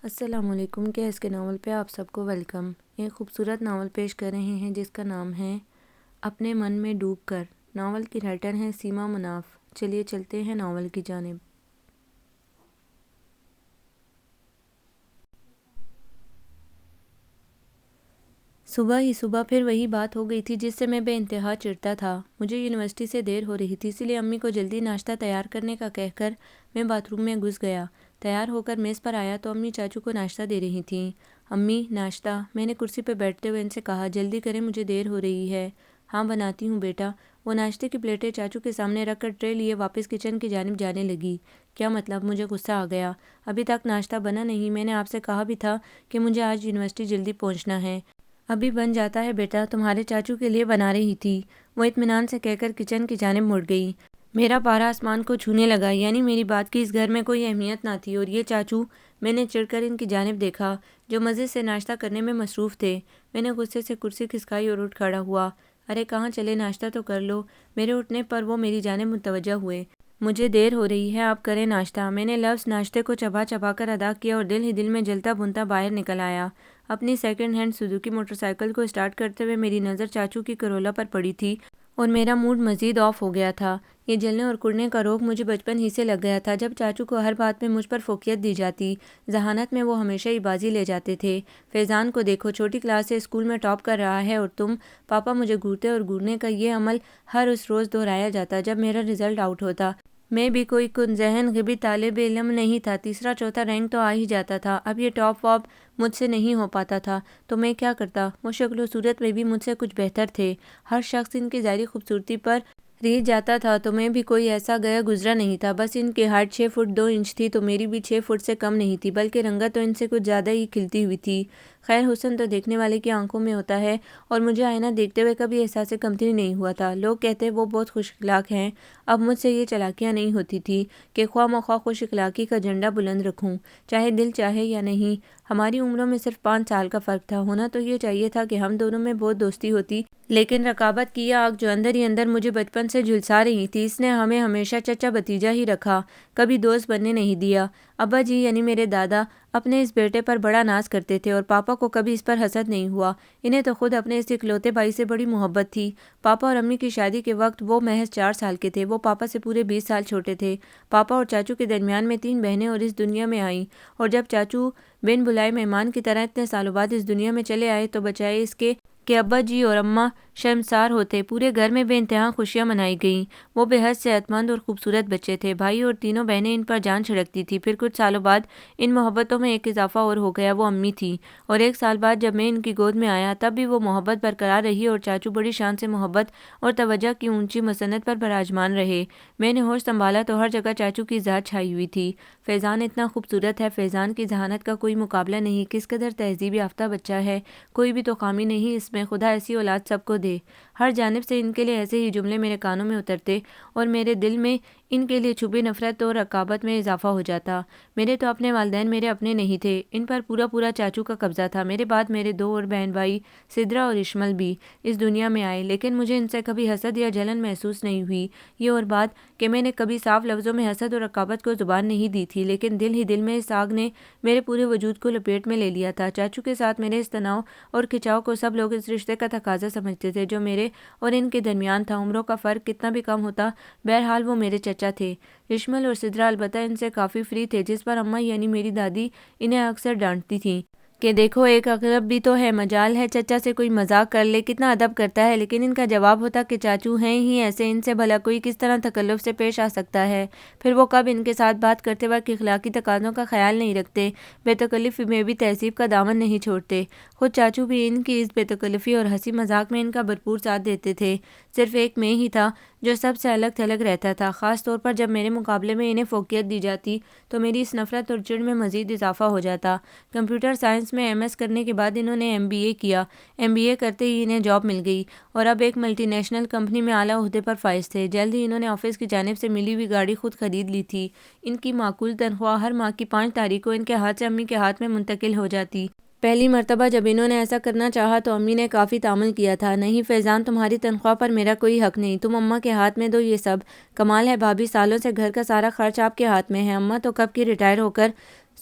السلام علیکم کے اس کے ناول پہ آپ سب کو ویلکم۔ ایک خوبصورت ناول پیش کر رہے ہیں جس کا نام ہے اپنے من میں ڈوب کر۔ ناول کی رائٹر ہیں سیما مناف۔ چلیے چلتے ہیں ناول کی جانب۔ صبح ہی صبح پھر وہی بات ہو گئی تھی جس سے میں بے انتہا چڑھتا تھا۔ مجھے یونیورسٹی سے دیر ہو رہی تھی، اسی لیے امی کو جلدی ناشتہ تیار کرنے کا کہہ کر میں باتھ روم میں گھس گیا۔ تیار ہو کر میز پر آیا تو امی چاچو کو ناشتہ دے رہی تھیں۔ امی ناشتہ؟ میں نے کرسی پہ بیٹھتے ہوئے ان سے کہا۔ جلدی کریں، مجھے دیر ہو رہی ہے۔ ہاں بناتی ہوں بیٹا۔ وہ ناشتے کی پلیٹیں چاچو کے سامنے رکھ کر ٹرے لیے واپس کچن کی جانب جانے لگی۔ کیا مطلب؟ مجھے غصہ آ گیا۔ ابھی تک ناشتہ بنا نہیں؟ میں نے آپ سے کہا بھی تھا کہ مجھے آج یونیورسٹی جلدی پہنچنا ہے۔ ابھی بن جاتا ہے بیٹا، تمہارے چاچو کے لیے بنا رہی تھی۔ وہ اطمینان سے کہہ کر کچن کی جانب مڑ گئی۔ میرا پارا آسمان کو چھونے لگا، یعنی میری بات کی اس گھر میں کوئی اہمیت نہ تھی، اور یہ چاچو؟ میں نے چڑھ کر ان کی جانب دیکھا جو مزے سے ناشتہ کرنے میں مصروف تھے۔ میں نے غصے سے کرسی کھسکائی اور اٹھ کھڑا ہوا۔ ارے کہاں چلے، ناشتہ تو کر لو۔ میرے اٹھنے پر وہ میری جانب متوجہ ہوئے۔ مجھے دیر ہو رہی ہے، آپ کریں ناشتہ۔ میں نے لفظ ناشتے کو چبا چبا کر ادا کیا اور دل ہی دل میں جلتا بھنتا باہر نکل آیا۔ اپنی second hand Suzuki motor cycle کو اسٹارٹ کرتے ہوئے میری نظر چاچو کی کرولا پر پڑی تھی اور میرا موڈ مزید آف ہو گیا تھا۔ یہ جلنے اور کڑنے کا روگ مجھے بچپن ہی سے لگ گیا تھا، جب چاچو کو ہر بات میں مجھ پر فوقیت دی جاتی۔ ذہانت میں وہ ہمیشہ ہی بازی لے جاتے تھے۔ فیضان کو دیکھو، چھوٹی کلاس سے اسکول میں ٹاپ کر رہا ہے، اور تم؟ پاپا مجھے گھورتے اور گھورنے کا یہ عمل ہر اس روز دہرایا جاتا جب میرا رزلٹ آؤٹ ہوتا۔ میں بھی کوئی کن ذہن غبی طالب علم نہیں تھا، تیسرا چوتھا رینک تو آ ہی جاتا تھا۔ اب یہ ٹاپ واپ مجھ سے نہیں ہو پاتا تھا تو میں کیا کرتا؟ وہ شکل و صورت میں بھی مجھ سے کچھ بہتر تھے۔ ہر شخص ان کی ظاہری خوبصورتی پر ریجھ جاتا تھا تو میں بھی کوئی ایسا گیا گزرا نہیں تھا۔ بس ان کی ہائٹ 6 فٹ 2 انچ تھی تو میری بھی 6 فٹ سے کم نہیں تھی، بلکہ رنگت تو ان سے کچھ زیادہ ہی کھلتی ہوئی تھی۔ خیر، حسن تو دیکھنے والے کی آنکھوں میں ہوتا ہے، اور مجھے آئینہ دیکھتے ہوئے کبھی احساس کمتری نہیں ہوا تھا۔ لوگ کہتے وہ بہت خوش اخلاق ہیں۔ اب مجھ سے یہ چالاکیاں نہیں ہوتی تھی کہ خواہ مخواہ خوش اخلاقی کا جھنڈا بلند رکھوں، چاہے دل چاہے یا نہیں۔ ہماری عمروں میں صرف 5 سال کا فرق تھا، ہونا تو یہ چاہیے تھا کہ ہم دونوں میں بہت دوستی ہوتی، لیکن رقابت کی یہ آگ جو اندر ہی اندر مجھے بچپن سے جھلسا رہی تھی، اس نے ہمیں ہمیشہ چچا بھتیجا ہی رکھا، کبھی دوست بننے نہیں دیا۔ ابا جی یعنی میرے دادا اپنے اس بیٹے پر بڑا ناز کرتے تھے، اور پاپا کو کبھی اس پر حسد نہیں ہوا۔ انہیں تو خود اپنے اس اکلوتے بھائی سے بڑی محبت تھی۔ پاپا اور امی کی شادی کے وقت وہ محض 4 سال کے تھے، وہ پاپا سے پورے 20 سال چھوٹے تھے۔ پاپا اور چاچو کے درمیان میں 3 بہنیں اور اس دنیا میں آئیں، اور جب چاچو بن بلائے مہمان کی طرح اتنے سالوں بعد اس دنیا میں چلے آئے تو بجائے اس کے کہ ابا جی اور اماں شرمسار ہوتے، پورے گھر میں بے انتہا خوشیاں منائی گئیں۔ وہ بے حد صحت مند اور خوبصورت بچے تھے۔ بھائی اور تینوں بہنیں ان پر جان چھڑکتی تھی۔ پھر کچھ سالوں بعد ان محبتوں میں ایک اضافہ اور ہو گیا، وہ امی تھی۔ اور 1 سال بعد جب میں ان کی گود میں آیا تب بھی وہ محبت برقرار رہی، اور چاچو بڑی شان سے محبت اور توجہ کی اونچی مسند پر براجمان رہے۔ میں نے ہوش سنبھالا تو ہر جگہ چاچو کی ذات چھائی ہوئی تھی۔ فیضان اتنا خوبصورت ہے، فیضان کی ذہانت کا کوئی مقابلہ نہیں، کس قدر تہذیب یافتہ بچہ ہے، کوئی بھی تو خامی نہیں اس میں، خدا ایسی اولاد سب کو دے۔ ہر جانب سے ان کے لیے ایسے ہی جملے میرے کانوں میں اترتے اور میرے دل میں ان کے لیے چھپی نفرت اور رقابت میں اضافہ ہو جاتا۔ میرے تو اپنے والدین میرے اپنے نہیں تھے، ان پر پورا چاچو کا قبضہ تھا۔ میرے بعد میرے 2 اور بہن بھائی سدرا اور اشمل بھی اس دنیا میں آئے، لیکن مجھے ان سے کبھی حسد یا جلن محسوس نہیں ہوئی۔ یہ اور بات کہ میں نے کبھی صاف لفظوں میں حسد اور رقابت کو زبان نہیں دی تھی، لیکن دل ہی دل میں اس آگ نے میرے پورے وجود کو لپیٹ میں لے لیا تھا۔ چاچو کے ساتھ میرے اس تناؤ اور کھچاؤ کو سب لوگ اس رشتے کا تقاضا سمجھتے تھے جو میرے اور ان کے درمیان تھا۔ عمروں کا فرق کتنا بھی کم ہوتا، بہرحال وہ میرے چچا تھے۔ اشمل اور سدرا البتہ ان سے کافی فری تھے، جس پر اماں یعنی میری دادی انہیں اکثر ڈانٹتی تھیں کہ دیکھو ایک عقرب بھی تو ہے، مجال ہے چچا سے کوئی مذاق کر لے، کتنا ادب کرتا ہے۔ لیکن ان کا جواب ہوتا کہ چاچو ہیں ہی ایسے، ان سے بھلا کوئی کس طرح تکلف سے پیش آ سکتا ہے۔ پھر وہ کب ان کے ساتھ بات کرتے وقت اخلاقی تقاضوں کا خیال نہیں رکھتے، بے تکلفی میں بھی تہذیب کا دامن نہیں چھوڑتے۔ خود چاچو بھی ان کی اس بے تکلفی اور ہنسی مذاق میں ان کا بھرپور ساتھ دیتے تھے۔ صرف ایک میں ہی تھا جو سب سے الگ تھلگ رہتا تھا، خاص طور پر جب میرے مقابلے میں انہیں فوقیت دی جاتی تو میری اس نفرت اور چڑ میں مزید اضافہ ہو جاتا۔ کمپیوٹر سائنس میں ایم ایس کرنے کے بعد انہوں نے ایم بی اے کیا۔ ایم بی اے کرتے ہی انہیں جاب مل گئی اور اب ایک ملٹی نیشنل کمپنی میں اعلیٰ عہدے پر فائز تھے۔ جلد ہی انہوں نے آفس کی جانب سے ملی ہوئی گاڑی خود خرید لی تھی۔ ان کی معقول تنخواہ ہر ماہ کی 5 تاریخ کو ان کے ہاتھ سے امی کے ہاتھ میں منتقل ہو جاتی۔ پہلی مرتبہ جب انہوں نے ایسا کرنا چاہا تو امی نے کافی تامل کیا تھا۔ نہیں فیضان، تمہاری تنخواہ پر میرا کوئی حق نہیں، تم اماں کے ہاتھ میں دو یہ سب۔ کمال ہے بھابھی، سالوں سے گھر کا سارا خرچ آپ کے ہاتھ میں ہے، اماں تو کب کی ریٹائر ہو کر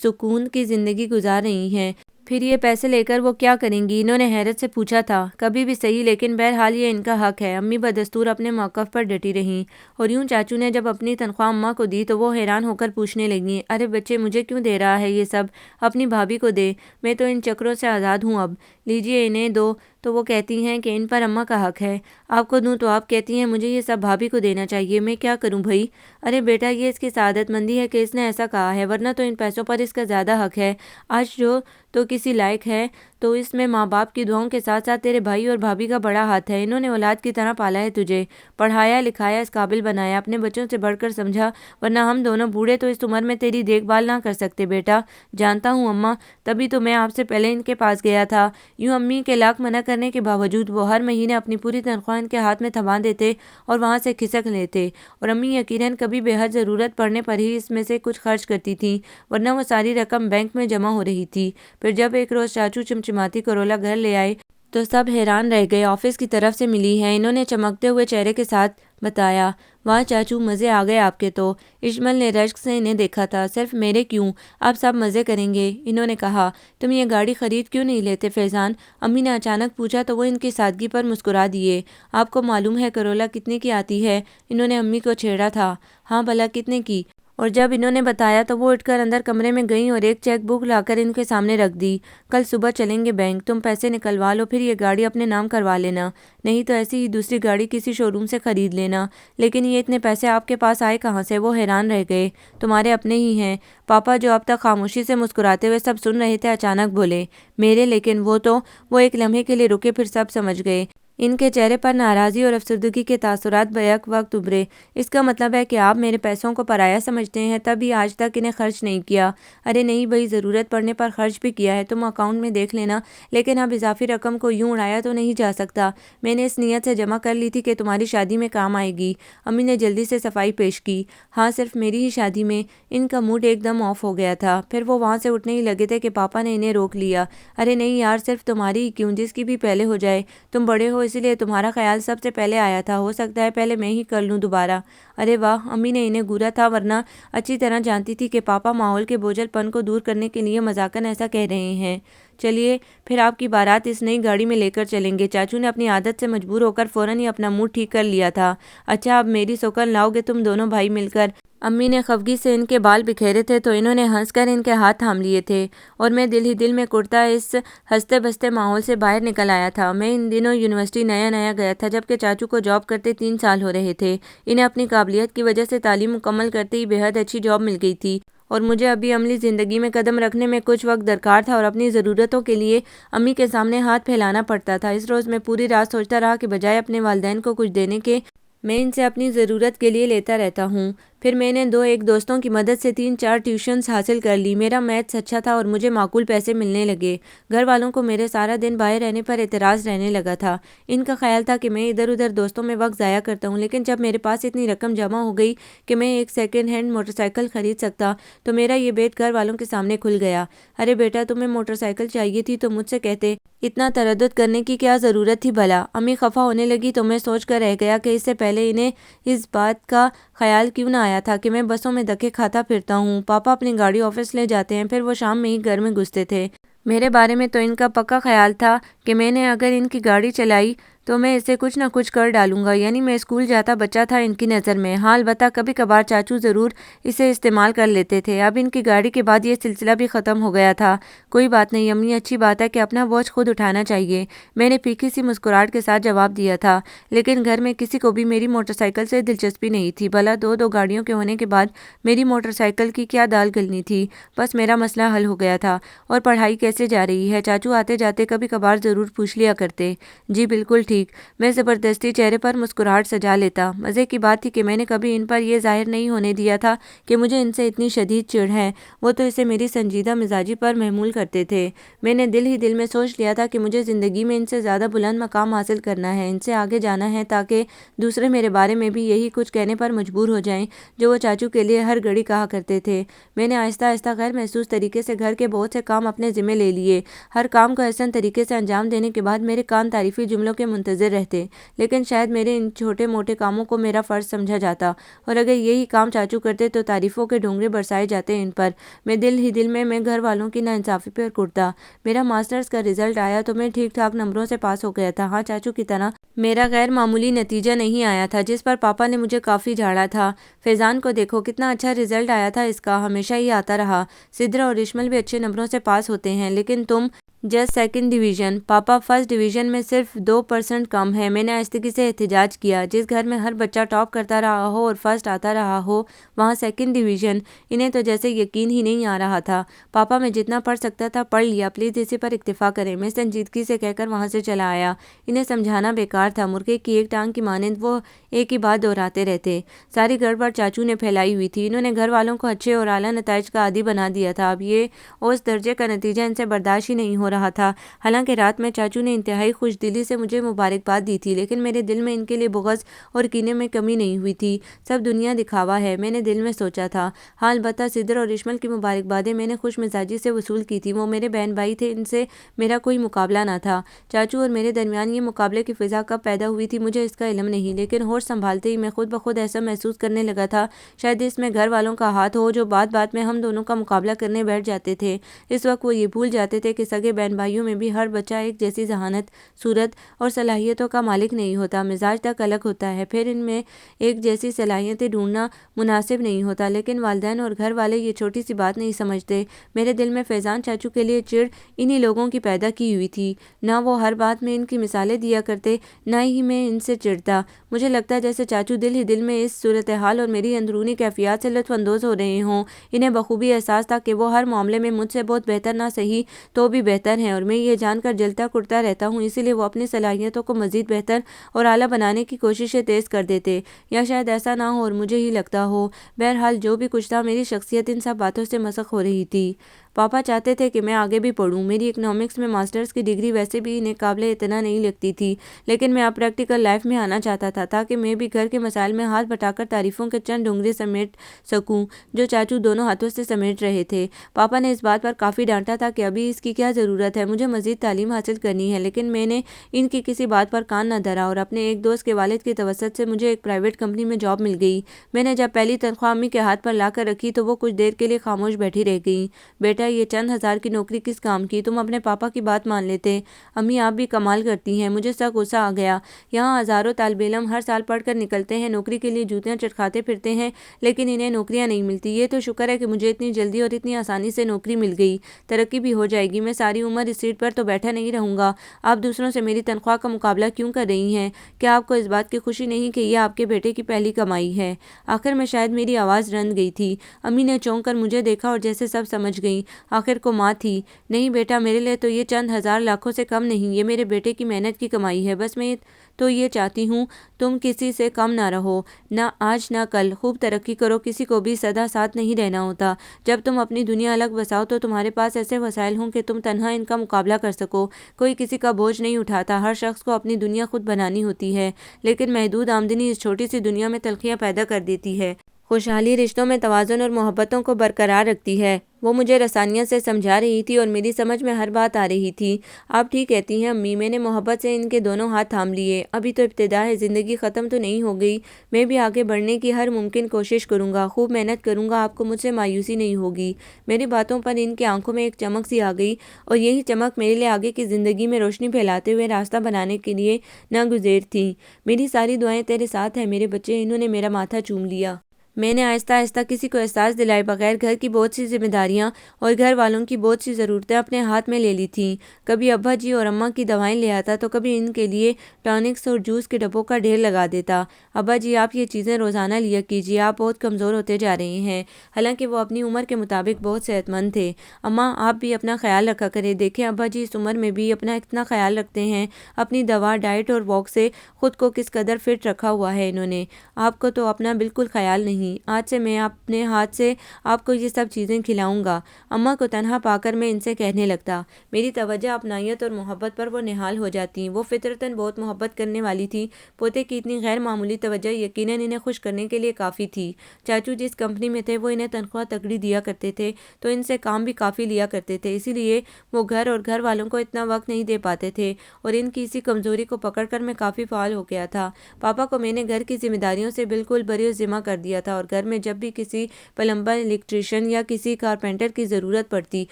سکون کی زندگی گزار رہی ہیں۔ پھر یہ پیسے لے کر وہ کیا کریں گی؟ انہوں نے حیرت سے پوچھا تھا۔ کبھی بھی صحیح، لیکن بہرحال یہ ان کا حق ہے۔ امی بدستور اپنے موقف پر ڈٹی رہیں، اور یوں چاچو نے جب اپنی تنخواہ اماں کو دی تو وہ حیران ہو کر پوچھنے لگیں، ارے بچے، مجھے کیوں دے رہا ہے یہ سب؟ اپنی بھابھی کو دے، میں تو ان چکروں سے آزاد ہوں اب۔ لیجئے انہیں دو تو وہ کہتی ہیں کہ ان پر اماں کا حق ہے، آپ کو دوں تو آپ کہتی ہیں مجھے یہ سب بھابھی کو دینا چاہیے، میں کیا کروں بھائی؟ ارے بیٹا، یہ اس کی سعادت مندی ہے کہ اس نے ایسا کہا ہے، ورنہ تو ان پیسوں پر اس کا زیادہ حق ہے۔ آج جو تو کسی لائق ہے تو اس میں ماں باپ کی دعاؤں کے ساتھ ساتھ تیرے بھائی اور بھابھی کا بڑا ہاتھ ہے۔ انہوں نے اولاد کی طرح پالا ہے تجھے، پڑھایا لکھایا، اس قابل بنایا، اپنے بچوں سے بڑھ کر سمجھا، ورنہ ہم دونوں بوڑھے تو اس عمر میں تیری دیکھ بھال نہ کر سکتے بیٹا۔ جانتا ہوں اماں، تبھی تو میں آپ سے پہلے ان کے پاس گیا تھا۔ یوں امی کے لاکھ منع کرنے کے باوجود وہ ہر مہینے اپنی پوری تنخواہ ان کے ہاتھ میں تھما دیتے اور وہاں سے کھسک لیتے، اور امی یقیناً کبھی بے حد ضرورت پڑنے پر ہی اس میں سے کچھ خرچ کرتی تھیں، ورنہ وہ ساری رقم بینک میں جمع ہو رہی تھی۔ پھر جب ایک روز چاچو چمچماتی کرولا گھر لے آئے تو سب حیران رہ گئے۔ آفس کی طرف سے ملی ہے، انہوں نے چمکتے ہوئے چہرے کے ساتھ بتایا۔ واہ چاچو، مزے آ گئے آپ کے تو۔ اشمل نے رشک سے انہیں دیکھا تھا۔ صرف میرے کیوں، آپ سب مزے کریں گے، انہوں نے کہا۔ تم یہ گاڑی خرید کیوں نہیں لیتے فیضان؟ امی نے اچانک پوچھا تو وہ ان کی سادگی پر مسکرا دیے۔ آپ کو معلوم ہے کرولا کتنے کی آتی ہے؟ انہوں نے امی کو چھیڑا تھا۔ ہاں بھلا کتنے کی؟ اور جب انہوں نے بتایا تو وہ اٹھ کر اندر کمرے میں گئیں اور ایک چیک بک لا کر ان کے سامنے رکھ دی۔ کل صبح چلیں گے بینک، تم پیسے نکلوا لو، پھر یہ گاڑی اپنے نام کروا لینا، نہیں تو ایسی ہی دوسری گاڑی کسی شو روم سے خرید لینا۔ لیکن یہ اتنے پیسے آپ کے پاس آئے کہاں سے؟ وہ حیران رہ گئے۔ تمہارے اپنے ہی ہیں۔ پاپا جو اب تک خاموشی سے مسکراتے ہوئے سب سن رہے تھے اچانک بولے، میرے؟ لیکن وہ ایک لمحے کے لیے رکے، پھر سب سمجھ گئے۔ ان کے چہرے پر ناراضی اور افسردگی کے تاثرات بیک وقت ابھرے۔ اس کا مطلب ہے کہ آپ میرے پیسوں کو پرایا سمجھتے ہیں، تب ہی آج تک انہیں خرچ نہیں کیا۔ ارے نہیں بھائی، ضرورت پڑنے پر خرچ بھی کیا ہے، تم اکاؤنٹ میں دیکھ لینا، لیکن اب اضافی رقم کو یوں اڑایا تو نہیں جا سکتا۔ میں نے اس نیت سے جمع کر لی تھی کہ تمہاری شادی میں کام آئے گی۔ امی نے جلدی سے صفائی پیش کی۔ ہاں، صرف میری ہی شادی میں؟ ان کا موڈ ایک دم آف ہو گیا تھا۔ پھر وہ وہاں سے اٹھنے ہی لگے تھے کہ پاپا نے انہیں روک لیا۔ ارے نہیں یار، صرف تمہاری ہی کیوں، جس کی بھی پہلے ہو جائے۔ تم بڑے ہو اسی لیے تمہارا خیال سب سے پہلے آیا تھا، ہو سکتا ہے پہلے میں ہی کر لوں دوبارہ۔ ارے واہ، امی نے انہیں گورا تھا، ورنہ اچھی طرح جانتی تھی کہ پاپا ماحول کے بوجھل پن کو دور کرنے کے لیے مذاقاً ایسا کہہ رہے ہیں۔ چلیے پھر آپ کی بارات اس نئی گاڑی میں لے کر چلیں گے۔ چاچو نے اپنی عادت سے مجبور ہو کر فوراً ہی اپنا موڈ ٹھیک کر لیا تھا۔ اچھا، اب میری سوکن لاؤ گے تم دونوں بھائی مل کر؟ امی نے خفگی سے ان کے بال بکھیرے تھے تو انہوں نے ہنس کر ان کے ہاتھ تھام لیے تھے، اور میں دل ہی دل میں کرتا اس ہنستے بستے ماحول سے باہر نکل آیا تھا۔ میں ان دنوں یونیورسٹی نیا گیا تھا، جبکہ چاچو کو جاب کرتے 3 سال ہو رہے تھے۔ انہیں اپنی قابلیت کی وجہ سے تعلیم مکمل کرتے ہی بے حد اچھی جاب مل گئی تھی، اور مجھے ابھی عملی زندگی میں قدم رکھنے میں کچھ وقت درکار تھا اور اپنی ضرورتوں کے لیے امی کے سامنے ہاتھ پھیلانا پڑتا تھا۔ اس روز میں پوری رات سوچتا رہا کہ بجائے اپنے والدین کو کچھ دینے کے، میں ان سے اپنی ضرورت کے لیے لیتا رہتا ہوں۔ پھر میں نے 2 دوستوں کی مدد سے 3-4 ٹیوشنز حاصل کر لی۔ میرا میتھس اچھا تھا اور مجھے معقول پیسے ملنے لگے۔ گھر والوں کو میرے سارا دن باہر رہنے پر اعتراض رہنے لگا تھا۔ ان کا خیال تھا کہ میں ادھر ادھر دوستوں میں وقت ضائع کرتا ہوں، لیکن جب میرے پاس اتنی رقم جمع ہو گئی کہ میں ایک سیکنڈ ہینڈ موٹر سائیکل خرید سکتا تو میرا یہ بیت گھر والوں کے سامنے کھل گیا۔ ارے بیٹا، تمہیں موٹر سائیکل چاہیے تھی تو مجھ سے کہتے، اتنا تردد کرنے کی کیا ضرورت تھی بھلا؟ امی خفا ہونے لگی تو میں سوچ کر رہ گیا کہ اس سے پہلے انہیں اس بات کا خیال کیوں نہ آیا تھا کہ میں بسوں میں دھکے کھاتا پھرتا ہوں۔ پاپا اپنی گاڑی آفس لے جاتے ہیں، پھر وہ شام میں ہی گھر میں گھستے تھے۔ میرے بارے میں تو ان کا پکا خیال تھا کہ میں نے اگر ان کی گاڑی چلائی تو میں اسے کچھ نہ کچھ کر ڈالوں گا، یعنی میں اسکول جاتا بچہ تھا ان کی نظر میں۔ ہاں البتہ کبھی کبھار چاچو ضرور اسے استعمال کر لیتے تھے۔ اب ان کی گاڑی کے بعد یہ سلسلہ بھی ختم ہو گیا تھا۔ کوئی بات نہیں امی، اچھی بات ہے کہ اپنا بوجھ خود اٹھانا چاہیے، میں نے پھیکی سی مسکراہٹ کے ساتھ جواب دیا تھا۔ لیکن گھر میں کسی کو بھی میری موٹر سائیکل سے دلچسپی نہیں تھی۔ بھلا 2 گاڑیوں کے ہونے کے بعد میری موٹر سائیکل کی کیا دال گلنی تھی؟ بس میرا مسئلہ حل ہو گیا تھا۔ اور پڑھائی کیسے جا رہی ہے؟ چاچو آتے جاتے کبھی کبھار ضرور پوچھ لیا کرتے۔ جی بالکل ٹھیک، میں زبردستی چہرے پر مسکراہٹ سجا لیتا۔ مزے کی بات تھی کہ میں نے کبھی ان پر یہ ظاہر نہیں ہونے دیا تھا کہ مجھے ان سے اتنی شدید چڑ ہے۔ وہ تو اسے میری سنجیدہ مزاجی پر محمول کرتے تھے۔ میں نے دل ہی دل میں سوچ لیا تھا کہ مجھے زندگی میں ان سے زیادہ بلند مقام حاصل کرنا ہے، ان سے آگے جانا ہے، تاکہ دوسرے میرے بارے میں بھی یہی کچھ کہنے پر مجبور ہو جائیں جو وہ چاچو کے لیے ہر گھڑی کہا کرتے تھے۔ میں نے آہستہ آہستہ غیر محسوس طریقے سے گھر کے بہت سے کام اپنے ذمہ لے لیے۔ ہر کام کو احسن طریقے سے انجام دینے کے بعد میرے کان تعریفی جملوں کے منتظر رہتے، لیکن شاید میرے ان چھوٹے موٹے کاموں کو میرا فرض سمجھا جاتا، اور اگر یہی کام چاچو کرتے تو تعریفوں کے ڈونگرے برسائے جاتے ان پر۔ میں دل ہی دل میں گھر والوں کی ناانصافی پر کرتا۔ میرا ماسٹرز کا رزلٹ آیا تو میں ٹھیک ٹھاک نمبروں سے پاس ہو گیا تھا۔ ہاں، چاچو کی طرح میرا غیر معمولی نتیجہ نہیں آیا تھا جس پر پاپا نے مجھے کافی جھاڑا تھا۔ فیضان کو دیکھو، کتنا اچھا رزلٹ آیا تھا اس کا، ہمیشہ ہی آتا رہا۔ سدرا اور اشمل بھی اچھے نمبروں سے پاس ہوتے ہیں، لیکن تم جسٹ سیکنڈ ڈویژن، پاپا فرسٹ ڈویژن میں صرف 2% کم ہے۔ میں نے آہستگی سے احتجاج کیا۔ جس گھر میں ہر بچہ ٹاپ کرتا رہا ہو اور فرسٹ آتا رہا ہو، وہاں سیکنڈ ڈویژن، انہیں تو جیسے یقین ہی نہیں آ رہا تھا۔ پاپا میں جتنا پڑھ سکتا تھا پڑھ لیا، پلیز اسی پر اکتفا کریں۔ میں سنجیدگی سے کہہ کر وہاں سے چلا آیا۔ انہیں سمجھانا بیکار تھا، مرغے کی ایک ٹانگ کی مانند وہ ایک ہی بات دہراتے رہتے۔ ساری گڑبڑ چاچو نے پھیلائی ہوئی تھی۔ انہوں نے گھر والوں کو اچھے اور اعلیٰ نتائج کا عادی بنا دیا تھا۔ اب یہ اوس درجے کا نتیجہ ان سے برداشت ہی نہیں ہو رہا تھا۔ حالانکہ رات میں چاچو نے انتہائی خوش دلی سے مجھے مبارکباد دی تھی، لیکن میرے دل میں ان کے لیے بغض اور کینے میں کمی نہیں ہوئی تھی۔ سب دنیا دکھاوا ہے، میں نے دل میں سوچا تھا۔ ہاں، البتہ سدر اور اشمل کی مبارکبادیں میں نے خوش مزاجی سے وصول کی تھی۔ وہ میرے بہن بھائی تھے، ان سے میرا کوئی مقابلہ نہ تھا۔ چاچو اور میرے درمیان یہ مقابلے کی فضا کب پیدا ہوئی تھی مجھے اس کا علم نہیں، لیکن ہوش سنبھالتے ہی میں خود بخود ایسا محسوس کرنے لگا تھا شاید اس میں گھر والوں کا ہاتھ ہو، جو بات بات میں ہم دونوں کا مقابلہ کرنے بیٹھ جاتے تھے۔ اس وقت وہ یہ بھول جاتے تھے کہ سگے بہن بھائیوں میں بھی ہر بچہ ایک جیسی ذہانت، صورت اور صلاحیتوں کا مالک نہیں ہوتا، مزاج تک الگ ہوتا ہے، پھر ان میں ایک جیسی صلاحیتیں ڈھونڈنا مناسب نہیں ہوتا۔ لیکن والدین اور گھر والے یہ چھوٹی سی بات نہیں سمجھتے۔ میرے دل میں فیضان چاچو کے لیے چڑ انہی لوگوں کی پیدا کی ہوئی تھی۔ نہ وہ ہر بات میں ان کی مثالیں دیا کرتے، نہ ہی میں ان سے چڑھتا۔ مجھے لگتا جیسے چاچو دل ہی دل میں اس صورتحال اور میری اندرونی کیفیات سے لطف اندوز ہو رہے ہوں۔ انہیں بخوبی احساس تھا کہ وہ ہر معاملے میں مجھ سے بہت بہتر نہ صحیح تو بھی بہتر ہیں، اور میں یہ جان کر جلتا کرتا رہتا ہوں، اسی لیے وہ اپنی صلاحیتوں کو مزید بہتر اور اعلیٰ بنانے کی کوششیں تیز کر دیتے، یا شاید ایسا نہ ہو اور مجھے ہی لگتا ہو۔ بہرحال جو بھی کچھ تھا، میری شخصیت ان سب باتوں سے مسخ ہو رہی تھی۔ پاپا چاہتے تھے کہ میں آگے بھی پڑھوں۔ میری اکنامکس میں ماسٹرز کی ڈگری ویسے بھی انہیں قابل اعتنا نہیں لگتی تھی، لیکن میں اب پریکٹیکل لائف میں آنا چاہتا تھا تاکہ میں بھی گھر کے مسائل میں ہاتھ بٹا کر تعریفوں کے چند ڈونگرے سمیٹ سکوں جو چاچو دونوں ہاتھوں سے سمیٹ رہے تھے۔ پاپا نے اس بات پر کافی ڈانٹا تھا کہ ابھی اس کی کیا ضرورت ہے، مجھے مزید تعلیم حاصل کرنی ہے، لیکن میں نے ان کی کسی بات پر کان نہ دھرا، اور اپنے ایک دوست کے والد کی توسط سے مجھے ایک پرائیویٹ کمپنی میں جاب مل گئی۔ میں نے جب پہلی تنخواہ امی کے ہاتھ پر لا کر رکھی تو وہ کچھ دیر کے لیے خاموش بیٹھی رہ گئیں۔ بیٹا، یہ چند ہزار کی نوکری کس کام کی؟ تم اپنے پاپا کی بات مان لیتے۔ امی، آپ بھی کمال کرتی ہیں۔ مجھے سخت غصہ آ گیا۔ یہاں ہزاروں طالب علم ہر سال پڑھ کر نکلتے ہیں، نوکری کے لیے جوتیاں چٹکھاتے پھرتے ہیں، لیکن انہیں نوکریاں نہیں ملتی۔ یہ تو شکر ہے کہ مجھے اتنی جلدی اور اتنی آسانی سے نوکری مل گئی، ترقی بھی ہو جائے گی۔ میں ساری عمر اس سیٹ پر تو بیٹھا نہیں رہوں گا۔ آپ دوسروں سے میری تنخواہ کا مقابلہ کیوں کر رہی ہیں؟ کیا آپ کو اس بات کی خوشی نہیں کہ یہ آپ کے بیٹے کی پہلی کمائی ہے؟ آخر میں شاید میری آواز رند گئی تھی۔ امی نے چونک کر مجھے دیکھا اور جیسے سب سمجھ گئیں۔ آخر کو ماں تھی۔ نہیں بیٹا، میرے لیے تو یہ چند ہزار لاکھوں سے کم نہیں، یہ میرے بیٹے کی محنت کی کمائی ہے۔ بس میں تو یہ چاہتی ہوں تم کسی سے کم نہ رہو، نہ آج نہ کل، خوب ترقی کرو۔ کسی کو بھی سدا ساتھ نہیں رہنا ہوتا۔ جب تم اپنی دنیا الگ بساؤ تو تمہارے پاس ایسے وسائل ہوں کہ تم تنہا ان کا مقابلہ کر سکو۔ کوئی کسی کا بوجھ نہیں اٹھاتا، ہر شخص کو اپنی دنیا خود بنانی ہوتی ہے، لیکن محدود آمدنی اس چھوٹی سی دنیا میں تلخیاں پیدا کر دیتی ہے۔ خوشحالی رشتوں میں توازن اور محبتوں کو برقرار رکھتی ہے۔ وہ مجھے رسانیت سے سمجھا رہی تھی اور میری سمجھ میں ہر بات آ رہی تھی۔ آپ ٹھیک کہتی ہیں امی۔ میں نے محبت سے ان کے دونوں ہاتھ تھام لیے۔ ابھی تو ابتدا ہے، زندگی ختم تو نہیں ہو گئی۔ میں بھی آگے بڑھنے کی ہر ممکن کوشش کروں گا، خوب محنت کروں گا، آپ کو مجھ سے مایوسی نہیں ہوگی۔ میری باتوں پر ان کی آنکھوں میں ایک چمک سی آ گئی، اور یہی چمک میرے لیے آگے کی زندگی میں روشنی پھیلاتے ہوئے راستہ بنانے کے لیے ناگزیر تھی۔ میری ساری دعائیں تیرے ساتھ ہیں میرے بچے۔ انہوں نے میرا ماتھا چوم لیا۔ میں نے آہستہ آہستہ کسی کو احساس دلائے بغیر گھر کی بہت سی ذمہ داریاں اور گھر والوں کی بہت سی ضرورتیں اپنے ہاتھ میں لے لی تھیں۔ کبھی ابا جی اور اماں کی دوائیں لے آتا تو کبھی ان کے لیے ٹانکس اور جوس کے ڈبوں کا ڈھیر لگا دیتا۔ ابا جی، آپ یہ چیزیں روزانہ لیا کیجیے، آپ بہت کمزور ہوتے جا رہے ہیں۔ حالانکہ وہ اپنی عمر کے مطابق بہت صحت مند تھے۔ اماں، آپ بھی اپنا خیال رکھا کریں۔ دیکھیں ابا جی اس عمر میں بھی اپنا اتنا خیال رکھتے ہیں، اپنی دوا، ڈائٹ اور واک سے خود کو کس قدر فٹ رکھا ہوا ہے انہوں نے۔ آپ کو تو اپنا بالکل خیال نہیں نہیں، آج سے میں اپنے ہاتھ سے آپ کو یہ سب چیزیں کھلاؤں گا۔ اماں کو تنہا پا کر میں ان سے کہنے لگتا۔ میری توجہ اپنائیت اور محبت پر وہ نہال ہو جاتی۔ وہ فطرتاً بہت محبت کرنے والی تھی۔ پوتے کی اتنی غیر معمولی توجہ یقیناً انہیں خوش کرنے کے لیے کافی تھی۔ چاچو جس کمپنی میں تھے وہ انہیں تنخواہ تگڑی دیا کرتے تھے تو ان سے کام بھی کافی لیا کرتے تھے، اسی لیے وہ گھر اور گھر والوں کو اتنا وقت نہیں دے پاتے تھے، اور ان کی اسی کمزوری کو پکڑ کر میں کافی فعال ہو گیا تھا۔ پاپا کو میں نے گھر کی ذمہ داریوں سے بالکل بری ذمہ کر دیا تھا، اور گھر میں جب بھی کسی پلمبر، الیکٹریشین یا کسی کارپینٹر کی ضرورت پڑتی،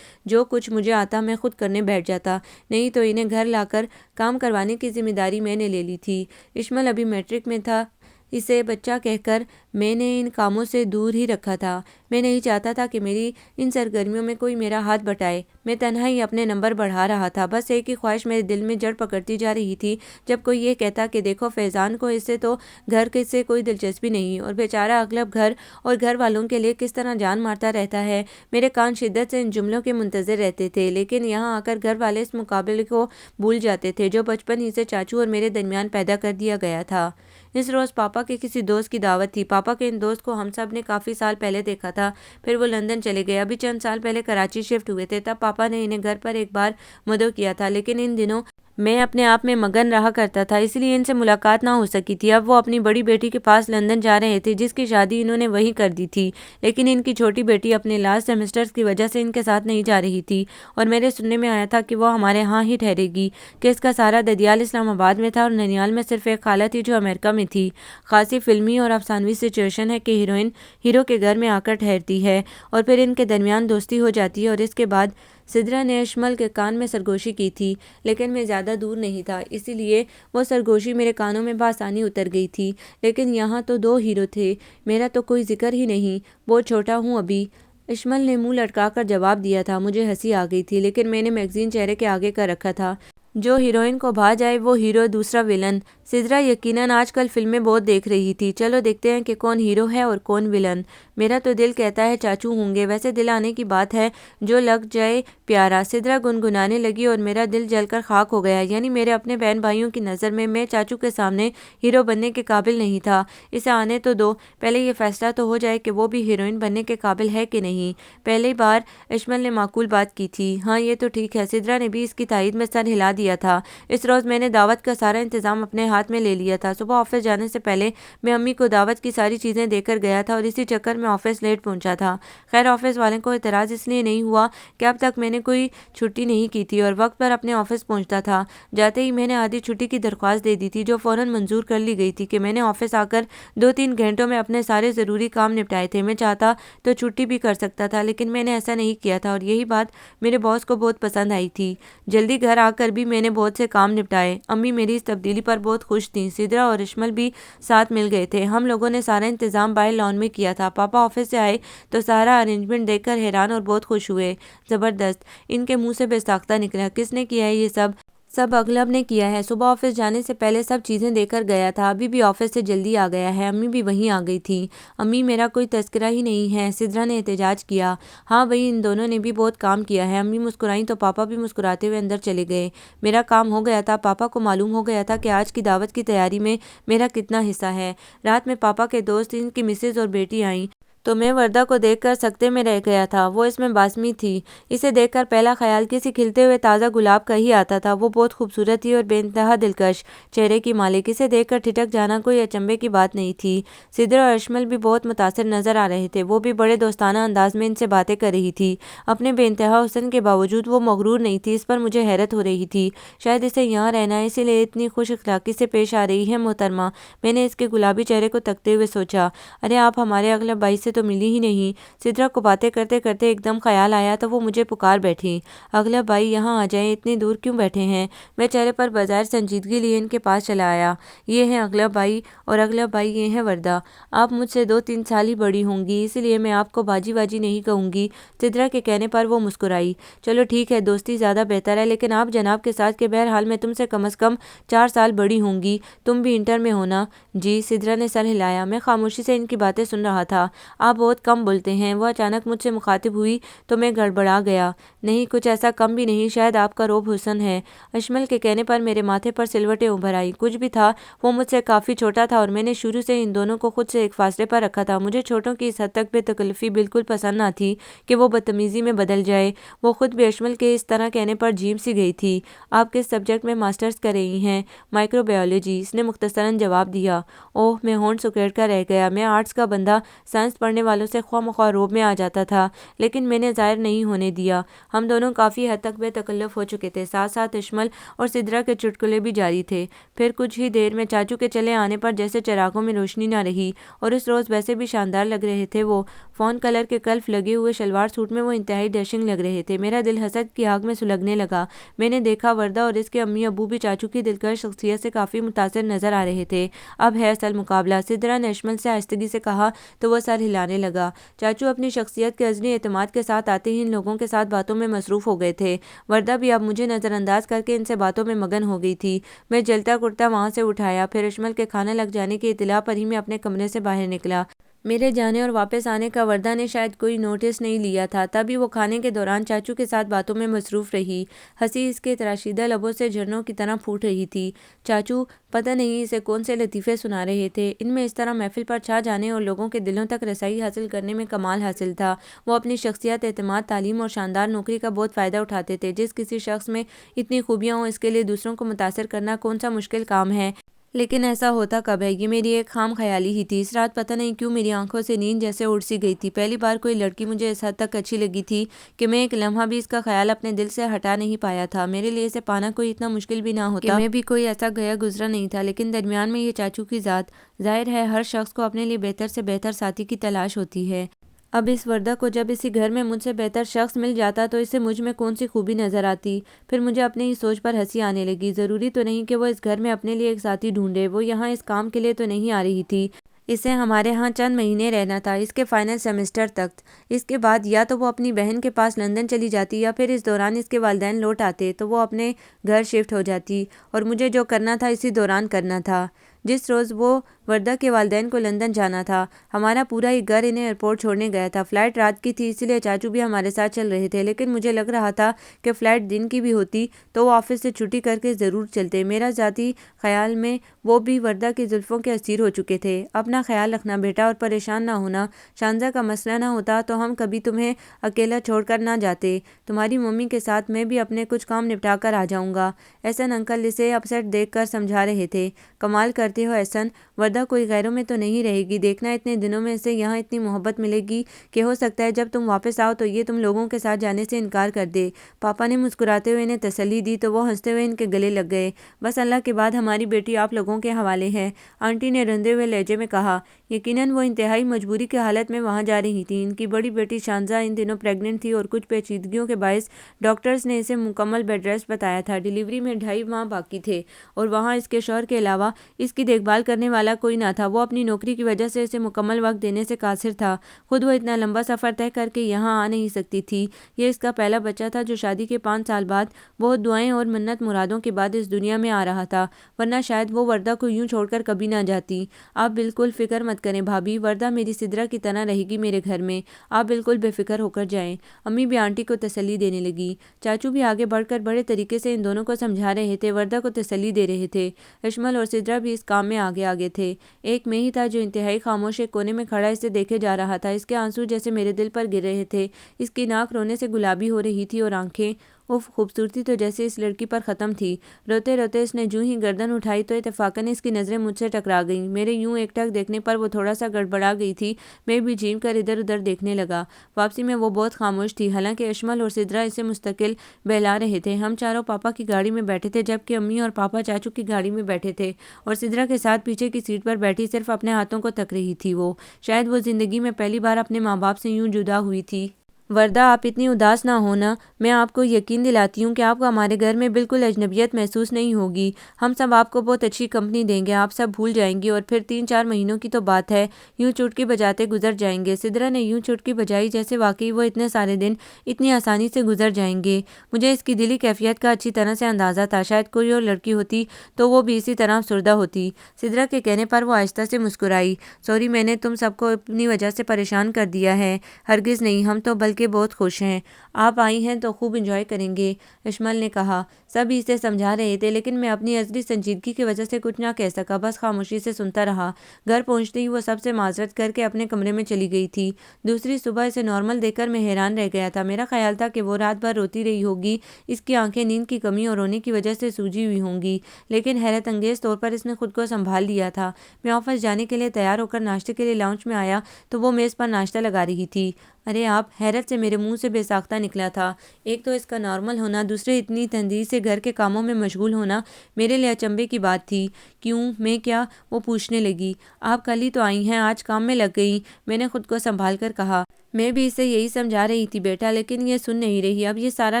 جو کچھ مجھے آتا میں خود کرنے بیٹھ جاتا، نہیں تو انہیں گھر لا کر کام کروانے کی ذمہ داری میں نے لے لی تھی۔ اشمل ابھی میٹرک میں تھا، اسے بچہ کہہ کر میں نے ان کاموں سے دور ہی رکھا تھا۔ میں نہیں چاہتا تھا کہ میری ان سرگرمیوں میں کوئی میرا ہاتھ بٹائے۔ میں تنہا ہی اپنے نمبر بڑھا رہا تھا، بس ایک ہی خواہش میرے دل میں جڑ پکڑتی جا رہی تھی۔ جب کوئی یہ کہتا کہ دیکھو فیضان کو اس سے تو گھر سے کوئی دلچسپی نہیں، اور بیچارہ اغلب گھر اور گھر والوں کے لیے کس طرح جان مارتا رہتا ہے، میرے کان شدت سے ان جملوں کے منتظر رہتے تھے۔ لیکن یہاں آ کر گھر والے اس مقابلے کو بھول جاتے تھے جو بچپن ہی سے چاچو اور میرے درمیان پیدا کر دیا گیا تھا۔ اس روز پاپا کے کسی دوست کی دعوت تھی۔ پاپا کے ان دوست کو ہم سب نے کافی سال پہلے دیکھا تھا، پھر وہ لندن چلے گئے۔ ابھی چند سال پہلے کراچی شفٹ ہوئے تھے، تب پاپا نے انہیں گھر پر ایک بار مدعو کیا تھا، لیکن ان دنوں میں اپنے آپ میں مگن رہا کرتا تھا، اس لیے ان سے ملاقات نہ ہو سکی تھی۔ اب وہ اپنی بڑی بیٹی کے پاس لندن جا رہے تھے، جس کی شادی انہوں نے وہیں کر دی تھی، لیکن ان کی چھوٹی بیٹی اپنے لاسٹ سیمسٹرز کی وجہ سے ان کے ساتھ نہیں جا رہی تھی، اور میرے سننے میں آیا تھا کہ وہ ہمارے ہاں ہی ٹھہرے گی، کہ اس کا سارا ددیال اسلام آباد میں تھا اور ننیال میں صرف ایک خالہ تھی جو امریکہ میں تھی۔ خاصی فلمی اور افسانوی سچویشن ہے کہ ہیروئن ہیرو کے گھر میں آ کر ٹھہرتی ہے اور پھر ان کے درمیان دوستی ہو جاتی ہے، اور اس کے بعد سدرا نے اشمل کے کان میں سرگوشی کی تھی، لیکن میں زیادہ دور نہیں تھا، اسی لیے وہ سرگوشی میرے کانوں میں بآسانی اتر گئی تھی۔ لیکن یہاں تو دو ہیرو تھے، میرا تو کوئی ذکر ہی نہیں، بہت چھوٹا ہوں ابھی۔ اشمل نے منہ لٹکا کر جواب دیا تھا۔ مجھے ہنسی آ گئی تھی، لیکن میں نے میگزین چہرے کے آگے کر رکھا تھا۔ جو ہیروئن کو بھا جائے وہ ہیرو، دوسرا ولن۔ سدرا یقیناً آج کل فلمیں بہت دیکھ رہی تھی۔ چلو دیکھتے ہیں کہ کون ہیرو ہے اور کون ولن۔ میرا تو دل کہتا ہے چاچو ہوں گے، ویسے دل آنے کی بات ہے، جو لگ جائے پیارا۔ سدرا گنگنانے لگی اور میرا دل جل کر خاک ہو گیا، یعنی میرے اپنے بہن بھائیوں کی نظر میں چاچو کے سامنے ہیرو بننے کے قابل نہیں تھا۔ اسے آنے تو دو، پہلے یہ فیصلہ تو ہو جائے کہ وہ بھی ہیروئن بننے کے قابل ہے کہ نہیں۔ پہلی بار اشمل نے معقول بات کی تھی۔ ہاں یہ تو ٹھیک ہے۔ سدرا نے بھی اس کی تائید میں سر ہلا دیا تھا۔ اس روز میں نے دعوت کا سارا انتظام اپنے ہاتھ میں لے لیا تھا۔ صبح آفس جانے سے پہلے میں امی کو دعوت کی ساری چیزیں دے کر گیا تھا، اور اسی چکر میں آفس لیٹ پہنچا تھا۔ خیر آفس والوں کو اعتراض اس لیے نہیں ہوا کہ اب تک میں نے کوئی چھٹی نہیں کی تھی اور وقت پر اپنے آفس پہنچتا تھا۔ جاتے ہی میں نے آدھی چھٹی کی درخواست دے دی تھی، جو فوراً منظور کر لی گئی تھی کہ میں نے آفس آ کر 2-3 گھنٹوں میں اپنے سارے ضروری کام نپٹائے تھے۔ میں چاہتا تو چھٹی بھی کر سکتا تھا، لیکن میں نے ایسا نہیں کیا تھا، اور یہی بات میرے باس کو بہت پسند آئی تھی۔ جلدی گھر آ کر بھی میں نے بہت سے کام نپٹائے۔ امی میری اس تبدیلی پر بہت خوش تھیں۔ سدرا اور اشمل بھی ساتھ مل گئے تھے۔ ہم لوگوں نے سارا انتظام باہر لان میں کیا تھا۔ پاپا آفس سے آئے تو سارا ارینجمنٹ دیکھ کر حیران اور بہت خوش ہوئے۔ زبردست، ان کے منہ سے بے ساختہ نکلا۔ کس نے کیا ہے یہ سب؟ سب اغلب نے کیا ہے۔ صبح آفس جانے سے پہلے سب چیزیں دے کر گیا تھا، ابھی بھی آفس سے جلدی آ گیا ہے۔ امی بھی وہیں آ گئی تھی۔ امی میرا کوئی تذکرہ ہی نہیں ہے، سدرا نے احتجاج کیا۔ ہاں بھئی، ان دونوں نے بھی بہت کام کیا ہے۔ امی مسکرائیں تو پاپا بھی مسکراتے ہوئے اندر چلے گئے۔ میرا کام ہو گیا تھا۔ پاپا کو معلوم ہو گیا تھا کہ آج کی دعوت کی تیاری میں میرا کتنا حصہ ہے۔ رات میں پاپا کے دوست، ان کی مسز اور بیٹی آئیں تو میں وردہ کو دیکھ کر سکتے میں رہ گیا تھا۔ وہ اس میں باسمی تھی۔ اسے دیکھ کر پہلا خیال کسی کھلتے ہوئے تازہ گلاب کا ہی آتا تھا۔ وہ بہت خوبصورت تھی اور بے انتہا دلکش چہرے کی مالک۔ اسے دیکھ کر ٹھٹک جانا کوئی اچنبھے کی بات نہیں تھی۔ سدرا اور اشمل بھی بہت متاثر نظر آ رہے تھے۔ وہ بھی بڑے دوستانہ انداز میں ان سے باتیں کر رہی تھی۔ اپنے بے انتہا حسن کے باوجود وہ مغرور نہیں تھی، اس پر مجھے حیرت ہو رہی تھی۔ شاید اسے یہاں رہنا ہے، اسی لیے اتنی خوش اخلاقی سے پیش آ رہی ہے محترمہ۔ میں نے اس کے گلابی چہرے کو تکتے ہوئے سوچا، ارے آپ ہمارے اغلب بھائی سے تو ملی ہی نہیں۔ سدرا کو باتیں کرتے کرتے ایک دم خیال آیا تو وہ مجھے پکار بیٹھی۔ اغلب بھائی یہاں آ جائیں، اتنی دور کیوں بیٹھے ہیں؟ میں چہرے پر بظاہر سنجیدگی لیے ان کے پاس چلا آیا۔ یہ ہیں اغلب بھائی، اور اغلب بھائی یہ ہیں وردہ۔ آپ مجھ سے 2-3 سال ہی بڑی ہوں گی، اسی لیے میں آپ کو باجی باجی نہیں کہوں گی۔ سدرا کے کہنے پر وہ مسکرائی۔ چلو ٹھیک ہے، دوستی زیادہ بہتر ہے، لیکن آپ جناب کے ساتھ کہ بہرحال میں تم سے کم از کم 4 سال بڑی ہوں گی۔ تم بھی انٹر میں ہونا؟ جی، سدرا نے سر ہلایا۔ میں خاموشی سے ان کی باتیں سن رہا تھا۔ آپ بہت کم بولتے ہیں۔ وہ اچانک مجھ سے مخاطب ہوئی تو میں گڑبڑا گیا۔ نہیں، کچھ ایسا کم بھی نہیں، شاید آپ کا روب حسن ہے۔ اشمل کے کہنے پر میرے ماتھے پر سلوٹیں ابھر آئیں۔ کچھ بھی تھا، وہ مجھ سے کافی چھوٹا تھا اور میں نے شروع سے ان دونوں کو خود سے ایک فاصلے پر رکھا تھا۔ مجھے چھوٹوں کی اس حد تک بے تکلفی بالکل پسند نہ تھی کہ وہ بدتمیزی میں بدل جائے۔ وہ خود بھی اشمل کے اس طرح کہنے پر جھیم سی گئی تھی۔ آپ کس سبجیکٹ میں ماسٹرز کر رہی ہیں؟ مائکرو بائیولوجی، اس نے مختصراً جواب دیا۔ اوہ، میں ہونٹ سکیڑ کر رہ گیا۔ میں آرٹس کا بندہ سائنس پڑھنے والوں سے خواہ مخواہ روب میں آ جاتا تھا، لیکن میں نے ظاہر نہیں ہونے دیا۔ ہم دونوں کافی حد تک بے تکلف ہو چکے تھے، ساتھ ساتھ اشمل اور سدرا کے چٹکلے بھی جاری تھے۔ پھر کچھ ہی دیر میں چاچو کے چلے آنے پر جیسے چراغوں میں روشنی نہ رہی، اور اس روز ویسے بھی شاندار لگ رہے تھے وہ۔ فون کلر کے کلف لگے ہوئے شلوار سوٹ میں وہ انتہائی ڈیشنگ لگ رہے تھے۔ میرا دل حسد کی آگ میں سلگنے لگا۔ میں نے دیکھا وردہ اور اس کے امی ابو بھی چاچو کی دلکش شخصیت سے کافی متاثر نظر آ رہے تھے۔ اب ہے اصل مقابلہ، سدرا نے اشمل سے آہستگی سے کہا تو وہ سر ہلانے لگا۔ چاچو اپنی شخصیت کے عظمی اعتماد کے ساتھ آتے ہی ان لوگوں کے ساتھ باتوں میں مصروف ہو گئے تھے۔ وردہ بھی اب مجھے نظر انداز کر کے ان سے باتوں میں مگن ہو گئی تھی۔ میں جلتا کرتا وہاں سے اٹھایا، پھر اشمل کے کھانا لگ جانے کی اطلاع پر ہی میں اپنے کمرے سے باہر نکلا۔ میرے جانے اور واپس آنے کا وردہ نے شاید کوئی نوٹس نہیں لیا تھا، تبھی وہ کھانے کے دوران چاچو کے ساتھ باتوں میں مصروف رہی۔ ہنسی اس کے تراشیدہ لبوں سے جھرنوں کی طرح پھوٹ رہی تھی۔ چاچو پتہ نہیں اسے کون سے لطیفے سنا رہے تھے۔ ان میں اس طرح محفل پر چھا جانے اور لوگوں کے دلوں تک رسائی حاصل کرنے میں کمال حاصل تھا۔ وہ اپنی شخصیت، اعتماد، تعلیم اور شاندار نوکری کا بہت فائدہ اٹھاتے تھے۔ جس کسی شخص میں اتنی خوبیاں ہوں، اس کے لیے دوسروں کو متاثر کرنا کون سا مشکل کام ہے۔ لیکن ایسا ہوتا کب ہے؟ یہ میری ایک خام خیالی ہی تھی۔ اس رات پتہ نہیں کیوں میری آنکھوں سے نیند جیسے اڑ سی گئی تھی۔ پہلی بار کوئی لڑکی مجھے اس حد تک اچھی لگی تھی کہ میں ایک لمحہ بھی اس کا خیال اپنے دل سے ہٹا نہیں پایا تھا۔ میرے لیے اسے پانا کوئی اتنا مشکل بھی نہ ہوتا کہ میں بھی کوئی ایسا گیا گزرا نہیں تھا، لیکن درمیان میں یہ چاچو کی ذات۔ ظاہر ہے ہر شخص کو اپنے لیے بہتر سے بہتر ساتھی کی تلاش ہوتی ہے۔ اب اس وردہ کو جب اسی گھر میں مجھ سے بہتر شخص مل جاتا تو اسے مجھ میں کون سی خوبی نظر آتی؟ پھر مجھے اپنی ہی سوچ پر ہنسی آنے لگی۔ ضروری تو نہیں کہ وہ اس گھر میں اپنے لیے ایک ساتھی ڈھونڈے۔ وہ یہاں اس کام کے لیے تو نہیں آ رہی تھی۔ اسے ہمارے ہاں چند مہینے رہنا تھا، اس کے فائنل سیمسٹر تک۔ اس کے بعد یا تو وہ اپنی بہن کے پاس لندن چلی جاتی، یا پھر اس دوران اس کے والدین لوٹ آتے تو وہ اپنے گھر شفٹ ہو جاتی، اور مجھے جو کرنا تھا اسی دوران کرنا تھا۔ جس روز وہ وردہ کے والدین کو لندن جانا تھا، ہمارا پورا ہی گھر انہیں ایئرپورٹ چھوڑنے گیا تھا۔ فلائٹ رات کی تھی، اس لیے چاچو بھی ہمارے ساتھ چل رہے تھے، لیکن مجھے لگ رہا تھا کہ فلائٹ دن کی بھی ہوتی تو وہ آفس سے چھٹی کر کے ضرور چلتے۔ میرا ذاتی خیال میں وہ بھی وردہ کی زلفوں کے اسیر ہو چکے تھے۔ اپنا خیال رکھنا بیٹا، اور پریشان نہ ہونا۔ شانزا کا مسئلہ نہ ہوتا تو ہم کبھی تمہیں اکیلا چھوڑ کر نہ جاتے۔ تمہاری ممی کے ساتھ میں بھی اپنے کچھ کام نپٹا کر آ جاؤں گا۔ احسن انکل اسے اپسیٹ دیکھ کر سمجھا رہے تھے۔ کمال کرتے ہو احسن، وردہ کوئی غیروں میں تو نہیں رہے گی؟ دیکھنا اتنے دنوں میں اسے یہاں اتنی محبت ملے گی کہ ہو سکتا ہے جب تم واپس آؤ تو یہ تم لوگوں کے ساتھ جانے سے انکار کر دے۔ پاپا نے مسکراتے ہوئے انہیں تسلی دی تو وہ ہنستے ہوئے ان کے گلے لگ گئے۔ بس اللہ کے بعد ہماری بیٹی آپ لوگوں کے حوالے ہے، آنٹی نے روندے ہوئے لہجے میں کہا۔ یقیناً وہ انتہائی مجبوری کی حالت میں وہاں جا رہی تھیں۔ ان کی بڑی بیٹی شانزا ان دنوں پریگننٹ تھی اور کچھ پیچیدگیوں کے باعث ڈاکٹرز نے اسے مکمل بیڈ ریسٹ بتایا تھا۔ ڈیلیوری میں 2.5 ماہ باقی تھے، اور وہاں اس کے شوہر کے علاوہ اس کی دیکھ بھال کرنے والا کوئی نہ تھا۔ وہ اپنی نوکری کی وجہ سے اسے مکمل وقت دینے سے قاصر تھا۔ خود وہ اتنا لمبا سفر طے کر کے یہاں آ نہیں سکتی تھی۔ یہ اس کا پہلا بچہ تھا جو شادی کے 5 سال بعد، بہت دعائیں اور منت مرادوں کے بعد اس دنیا میں آ رہا تھا، ورنہ شاید وہ وردہ کو یوں چھوڑ کر کبھی نہ جاتی۔ آپ بالکل فکر مت کریں بھابھی، وردہ میری سدرا کی طرح رہے گی میرے گھر میں، آپ بالکل بے فکر ہو کر جائیں۔ امی بھی آنٹی کو تسلی دینے لگی۔ چاچو بھی آگے بڑھ کر بڑے طریقے سے ان دونوں کو سمجھا رہے تھے، وردہ کو تسلی دے رہے تھے۔ اشمل اور سدرا بھی اس کام میں آگے آگے تھے۔ ایک میں ہی تھا جو انتہائی خاموش ایک کونے میں کھڑا اسے دیکھے جا رہا تھا۔ اس کے آنسو جیسے میرے دل پر گر رہے تھے۔ اس کی ناک رونے سے گلابی ہو رہی تھی اور آنکھیں، اف، خوبصورتی تو جیسے اس لڑکی پر ختم تھی۔ روتے روتے اس نے جوں ہی گردن اٹھائی تو اتفاقاً اس کی نظریں مجھ سے ٹکرا گئیں۔ میرے یوں ایک ٹک دیکھنے پر وہ تھوڑا سا گڑبڑا گئی تھی۔ میں بھی جھیم کر ادھر ادھر دیکھنے لگا۔ واپسی میں وہ بہت خاموش تھی، حالانکہ اشمل اور سدرا اسے مستقل بہلا رہے تھے۔ ہم چاروں پاپا کی گاڑی میں بیٹھے تھے، جبکہ امی اور پاپا چاچو کی گاڑی میں بیٹھے تھے، اور سدرا کے ساتھ پیچھے کی سیٹ پر بیٹھی صرف اپنے ہاتھوں کو تک رہی تھی۔ وہ شاید وہ زندگی میں پہلی بار اپنے ماں باپ سے یوں جدا ہوئی تھی۔ وردہ آپ اتنی اداس نہ ہونا، میں آپ کو یقین دلاتی ہوں کہ آپ کو ہمارے گھر میں بالکل اجنبیت محسوس نہیں ہوگی، ہم سب آپ کو بہت اچھی کمپنی دیں گے، آپ سب بھول جائیں گی اور پھر 3-4 مہینوں کی تو بات ہے، یوں چٹکی بجاتے گزر جائیں گے۔ سدرا نے یوں چٹکی بجائی جیسے واقعی وہ اتنے سارے دن اتنی آسانی سے گزر جائیں گے۔ مجھے اس کی دلی کیفیت کا اچھی طرح سے اندازہ تھا، شاید کوئی اور لڑکی ہوتی تو وہ بھی اسی طرح افسردہ ہوتی۔ سدرا کے کہنے پر وہ آہستہ سے مسکرائی۔ سوری، میں نے تم سب کو اپنی وجہ سے پریشان کر دیا ہے۔ ہرگز نہیں، ہم تو بلکہ بہت خوش ہیں، آپ آئی ہیں تو خوب انجوائے کریں گے، اشمل نے کہا۔ سب اسے سمجھا رہے تھے لیکن میں اپنی اصلی سنجیدگی کی وجہ سے کچھ نہ کہہ سکا، بس خاموشی سے سنتا رہا۔ گھر پہنچتے ہی وہ سب سے معذرت کر کے اپنے کمرے میں چلی گئی تھی۔ دوسری صبح اسے نارمل دیکھ کر میں حیران رہ گیا تھا۔ میرا خیال تھا کہ وہ رات بھر روتی رہی ہوگی، اس کی آنکھیں نیند کی کمی اور رونے کی وجہ سے سوجی ہوئی ہوں گی، لیکن حیرت انگیز طور پر اس نے خود کو سنبھال لیا تھا۔ میں آفس جانے کے لیے تیار ہو کر ناشتے کے لیے لاؤنج میں آیا تو وہ میز پر ناشتہ لگا رہی تھی۔ ارے آپ، حیرت سے میرے منہ سے بے ساختہ نکلا تھا۔ ایک تو اس کا نارمل ہونا، دوسرے اتنی تندی سے گھر کے کاموں میں مشغول ہونا میرے لیے اچنبے کی بات تھی۔ کیوں، میں کیا؟ وہ پوچھنے لگی۔ آپ کل ہی تو آئی ہیں، آج کام میں لگ گئی، میں نے خود کو سنبھال کر کہا۔ میں بھی اسے یہی سمجھا رہی تھی بیٹا، لیکن یہ سن نہیں رہی۔ اب یہ سارا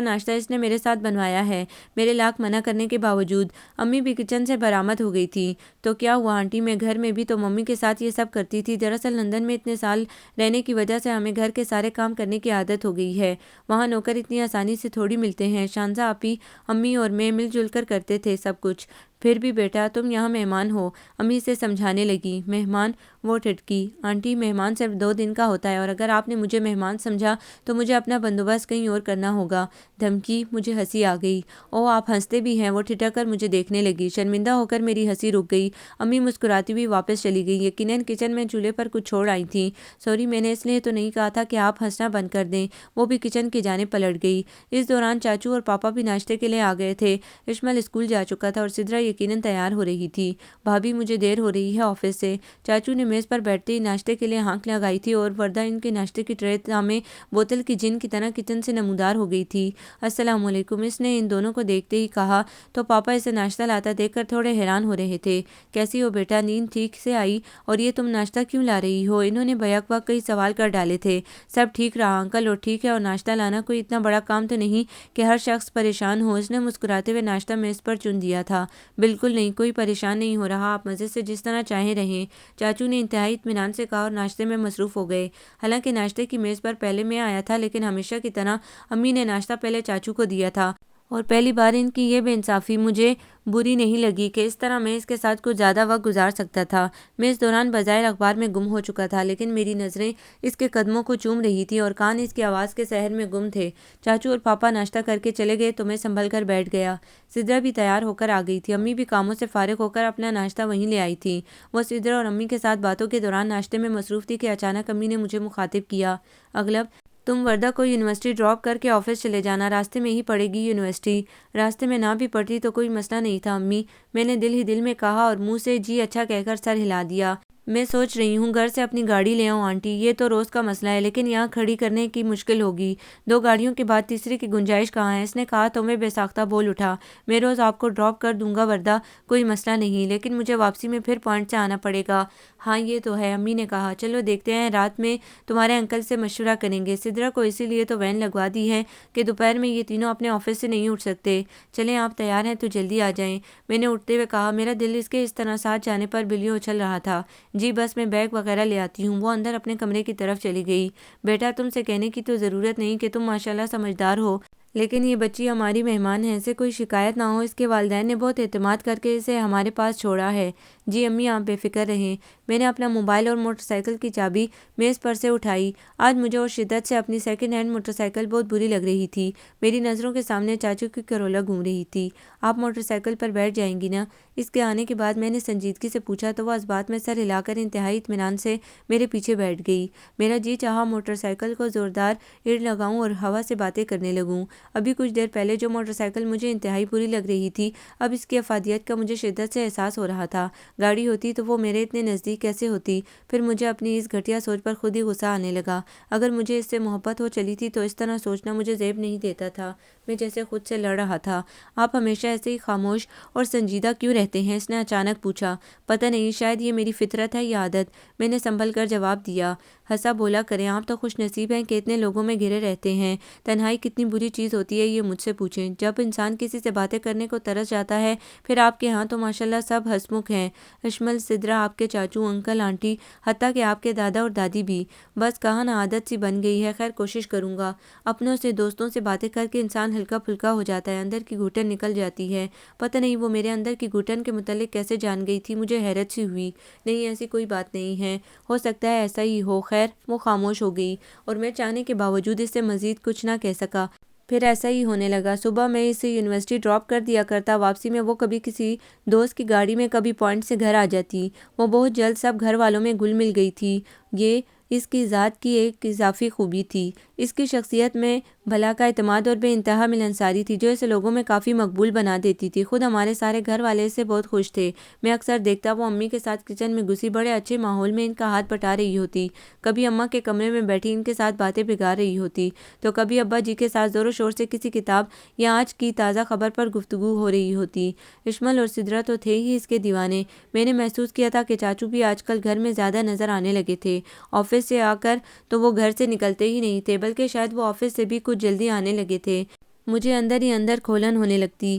ناشتہ اس نے میرے ساتھ بنوایا ہے، میرے لاکھ منع کرنے کے باوجود۔ امی بھی کچن سے برآمد ہو گئی تھی۔ تو کیا ہوا آنٹی، میں گھر میں بھی تو ممی کے ساتھ یہ سب کرتی تھی۔ دراصل لندن میں اتنے سال رہنے کی وجہ سے ہمیں گھر کے سارے کام کرنے کی عادت ہو گئی ہے، وہاں نوکر اتنی آسانی سے تھوڑی ملتے ہیں۔ شانزا آپی، امی اور میں مل جل کر کرتے تھے سب کچھ۔ پھر بھی بیٹا، تم یہاں مہمان ہو، امی سے سمجھانے لگی۔ مہمان؟ وہ ٹھٹکی۔ آنٹی، مہمان صرف 2 دن کا ہوتا ہے، اور اگر آپ نے مجھے مہمان سمجھا تو مجھے اپنا بندوبست کہیں اور کرنا ہوگا۔ دھمکی؟ مجھے ہنسی آ گئی۔ او، آپ ہنستے بھی ہیں؟ وہ ٹھٹک کر مجھے دیکھنے لگی۔ شرمندہ ہو کر میری ہنسی رک گئی۔ امی مسکراتی ہوئی واپس چلی گئی، یقیناً کچن میں چولہے پر کچھ چھوڑ آئی تھیں۔ سوری، میں نے اس لیے تو نہیں کہا تھا کہ آپ ہنسنا بند کر دیں۔ وہ بھی کچن کی جانب پلٹ گئی۔ اس دوران چاچو اور پاپا بھی ناشتے کے لیے آ گئے تھے۔ اشمل اسکول جا چکا تھا اور سدرا یقیناً تیار ہو رہی تھی۔ بھابھی، مجھے دیر ہو رہی ہے آفس سے۔ چاچو نے میز پر بیٹھتے ہی ناشتے کے لیے ہانک لگائی تھی اور وردہ ان کے ناشتے کی ٹرے تامے بوتل کی جن کی طرح کچن سے نمودار ہو گئی تھی۔ السلام علیکم، اس نے ان دونوں کو دیکھتے ہی کہا تو پاپا اسے ناشتہ لاتا دیکھ کر تھوڑے حیران ہو رہے تھے۔ کیسی ہو بیٹا، نیند ٹھیک سے آئی؟ اور یہ تم ناشتہ کیوں لا رہی ہو؟ انہوں نے بیک وقت کئی سوال کر ڈالے تھے۔ سب ٹھیک رہا انکل، اور ٹھیک ہے، اور ناشتہ لانا کوئی اتنا بڑا کام تو نہیں کہ ہر شخص پریشان ہو۔ اس نے مسکراتے ہوئے ناشتہ میز پر چن دیا تھا۔ بالکل نہیں، کوئی پریشان نہیں ہو رہا، آپ مزے سے جس طرح چاہیں رہیں، چاچو نے انتہائی اطمینان سے کہا اور ناشتے میں مصروف ہو گئے۔ حالانکہ ناشتے کی میز پر پہلے میں آیا تھا، لیکن ہمیشہ کی طرح امی نے ناشتہ پہلے چاچو کو دیا تھا، اور پہلی بار ان کی یہ بے انصافی مجھے بری نہیں لگی کہ اس طرح میں اس کے ساتھ کچھ زیادہ وقت گزار سکتا تھا۔ میں اس دوران بظاہر اخبار میں گم ہو چکا تھا، لیکن میری نظریں اس کے قدموں کو چوم رہی تھیں اور کان اس کی آواز کے سحر میں گم تھے۔ چاچو اور پاپا ناشتہ کر کے چلے گئے تو میں سنبھل کر بیٹھ گیا۔ سدرا بھی تیار ہو کر آ گئی تھی۔ امی بھی کاموں سے فارغ ہو کر اپنا ناشتہ وہیں لے آئی تھی۔ وہ سدرا اور امی کے ساتھ باتوں کے دوران ناشتے میں مصروف تھی کہ اچانک امی نے مجھے مخاطب کیا۔ اغلب، تم وردہ کو یونیورسٹی ڈراپ کر کے آفس چلے جانا، راستے میں ہی پڑے گی یونیورسٹی۔ راستے میں نہ بھی پڑتی تو کوئی مسئلہ نہیں تھا امی، میں نے دل ہی دل میں کہا اور منہ سے جی اچھا کہہ کر سر ہلا دیا۔ میں سوچ رہی ہوں گھر سے اپنی گاڑی لے آؤں آنٹی، یہ تو روز کا مسئلہ ہے، لیکن یہاں کھڑی کرنے کی مشکل ہوگی، 2 گاڑیوں کے بعد تیسری کی گنجائش کہاں ہے؟ اس نے کہا تو میں بے ساختہ بول اٹھا، میں روز آپ کو ڈراپ کر دوں گا وردہ، کوئی مسئلہ نہیں، لیکن مجھے واپسی میں پھر پوائنٹ سے آنا پڑے گا۔ ہاں یہ تو ہے، امی نے کہا، چلو دیکھتے ہیں، رات میں تمہارے انکل سے مشورہ کریں گے۔ سدرا کو اسی لیے تو وین لگوا دی ہے کہ دوپہر میں یہ تینوں اپنے آفس سے نہیں اٹھ سکتے۔ چلیں آپ تیار ہیں تو جلدی آ جائیں، میں نے اٹھتے ہوئے کہا۔ میرا دل اس کے اس طرح ساتھ جانے پر بلیوں اچھل رہا تھا۔ جی بس میں بیگ وغیرہ لے آتی ہوں۔ وہ اندر اپنے کمرے کی طرف چلی گئی۔ بیٹا، تم سے کہنے کی تو ضرورت نہیں کہ تم ماشاءاللہ سمجھدار ہو، لیکن یہ بچی ہماری مہمان ہے، اسے کوئی شکایت نہ ہو، اس کے والدین نے بہت اعتماد کر کے اسے ہمارے پاس چھوڑا ہے۔ جی امی، آپ بے فکر رہیں۔ میں نے اپنا موبائل اور موٹر سائیکل کی چابی میز پر سے اٹھائی۔ آج مجھے اور شدت سے اپنی سیکنڈ ہینڈ موٹر سائیکل بہت بری لگ رہی تھی۔ میری نظروں کے سامنے چاچو کی کرولا گھوم رہی تھی۔ آپ موٹر سائیکل پر بیٹھ جائیں گی نا؟ اس کے آنے کے بعد میں نے سنجیدگی سے پوچھا تو وہ اس بات میں سر ہلا کر انتہائی اطمینان سے میرے پیچھے بیٹھ گئی۔ میرا جی چاہا موٹر سائیکل کو زوردار ایڑ لگاؤں اور ہوا سے باتیں کرنے لگوں۔ ابھی کچھ دیر پہلے جو موٹر سائیکل مجھے انتہائی بری لگ رہی تھی، اب اس کی افادیت کا مجھے شدت سے احساس ہو رہا تھا۔ گاڑی ہوتی تو وہ میرے اتنے نزدیک کیسے ہوتی؟ پھر مجھے اپنی اس گھٹیا سوچ پر خود ہی غصہ آنے لگا۔ اگر مجھے اس سے محبت ہو چلی تھی تو اس طرح سوچنا مجھے زیب نہیں دیتا تھا۔ میں جیسے خود سے لڑ رہا تھا۔ آپ ہمیشہ ایسے ہی خاموش اور سنجیدہ کیوں رہتے ہیں؟ اس نے اچانک پوچھا۔ پتہ نہیں، شاید یہ میری فطرت ہے یا عادت، میں نے سنبھل کر جواب دیا۔ ہنسا بولا کریں، آپ تو خوش نصیب ہیں کہ اتنے لوگوں میں گھرے رہتے ہیں۔ تنہائی کتنی بری چیز ہوتی ہے یہ مجھ سے پوچھیں۔ جب انسان کسی سے باتیں کرنے کو ترس جاتا ہے، پھر آپ کے ہاں تو ماشاءاللہ سب ہنسمکھ ہیں، اشمل سدرا، آپ کے چاچو، انکل، آنٹی، حتیٰ کہ آپ کے دادا اور دادی بھی۔ بس کہاں نہ عادت سی بن گئی ہے، خیر کوشش کروں گا۔ اپنوں سے، دوستوں سے باتیں کر کے انسان ہلکا پھلکا ہو جاتا ہے، اندر کی گھٹن نکل جاتی ہے۔ پتہ نہیں وہ میرے اندر کی گھٹن کے متعلق کیسے جان گئی تھی، مجھے حیرت سی ہوئی۔ نہیں، ایسی کوئی بات نہیں ہے، ہو سکتا ہے ایسا ہی ہو۔ خیر، وہ خاموش ہو گئی اور میں چاہنے کے باوجود اس سے مزید کچھ نہ کہہ سکا۔ پھر ایسا ہی ہونے لگا۔ صبح میں اسے یونیورسٹی ڈراپ کر دیا کرتا، واپسی میں وہ کبھی کسی دوست کی گاڑی میں، کبھی پوائنٹ سے گھر آ جاتی۔ وہ بہت جلد سب گھر والوں میں گل مل گئی تھی۔ یہ اس کی ذات کی ایک اضافی خوبی تھی۔ اس کی شخصیت میں بھلا کا اعتماد اور بے انتہا ملنساری تھی، جو اسے لوگوں میں کافی مقبول بنا دیتی تھی۔ خود ہمارے سارے گھر والے اس سے بہت خوش تھے۔ میں اکثر دیکھتا وہ امی کے ساتھ کچن میں گھسی بڑے اچھے ماحول میں ان کا ہاتھ بٹا رہی ہوتی، کبھی اماں کے کمرے میں بیٹھی ان کے ساتھ باتیں بگاڑ رہی ہوتی، تو کبھی ابا جی کے ساتھ زور و شور سے کسی کتاب یا آج کی تازہ خبر پر گفتگو ہو رہی ہوتی۔ اشمل اور سدرا تو تھے ہی اس کے دیوانے۔ میں نے محسوس کیا تھا کہ چاچو بھی آج کل گھر میں زیادہ نظر آنے لگے تھے۔ آفس سے آ کر تو وہ گھر سے نکلتے ہی نہیں تھے، بلکہ شاید وہ آفس سے بھی کچھ جلدی آنے لگے تھے۔ مجھے اندر ہی اندر کھولن ہونے لگتی۔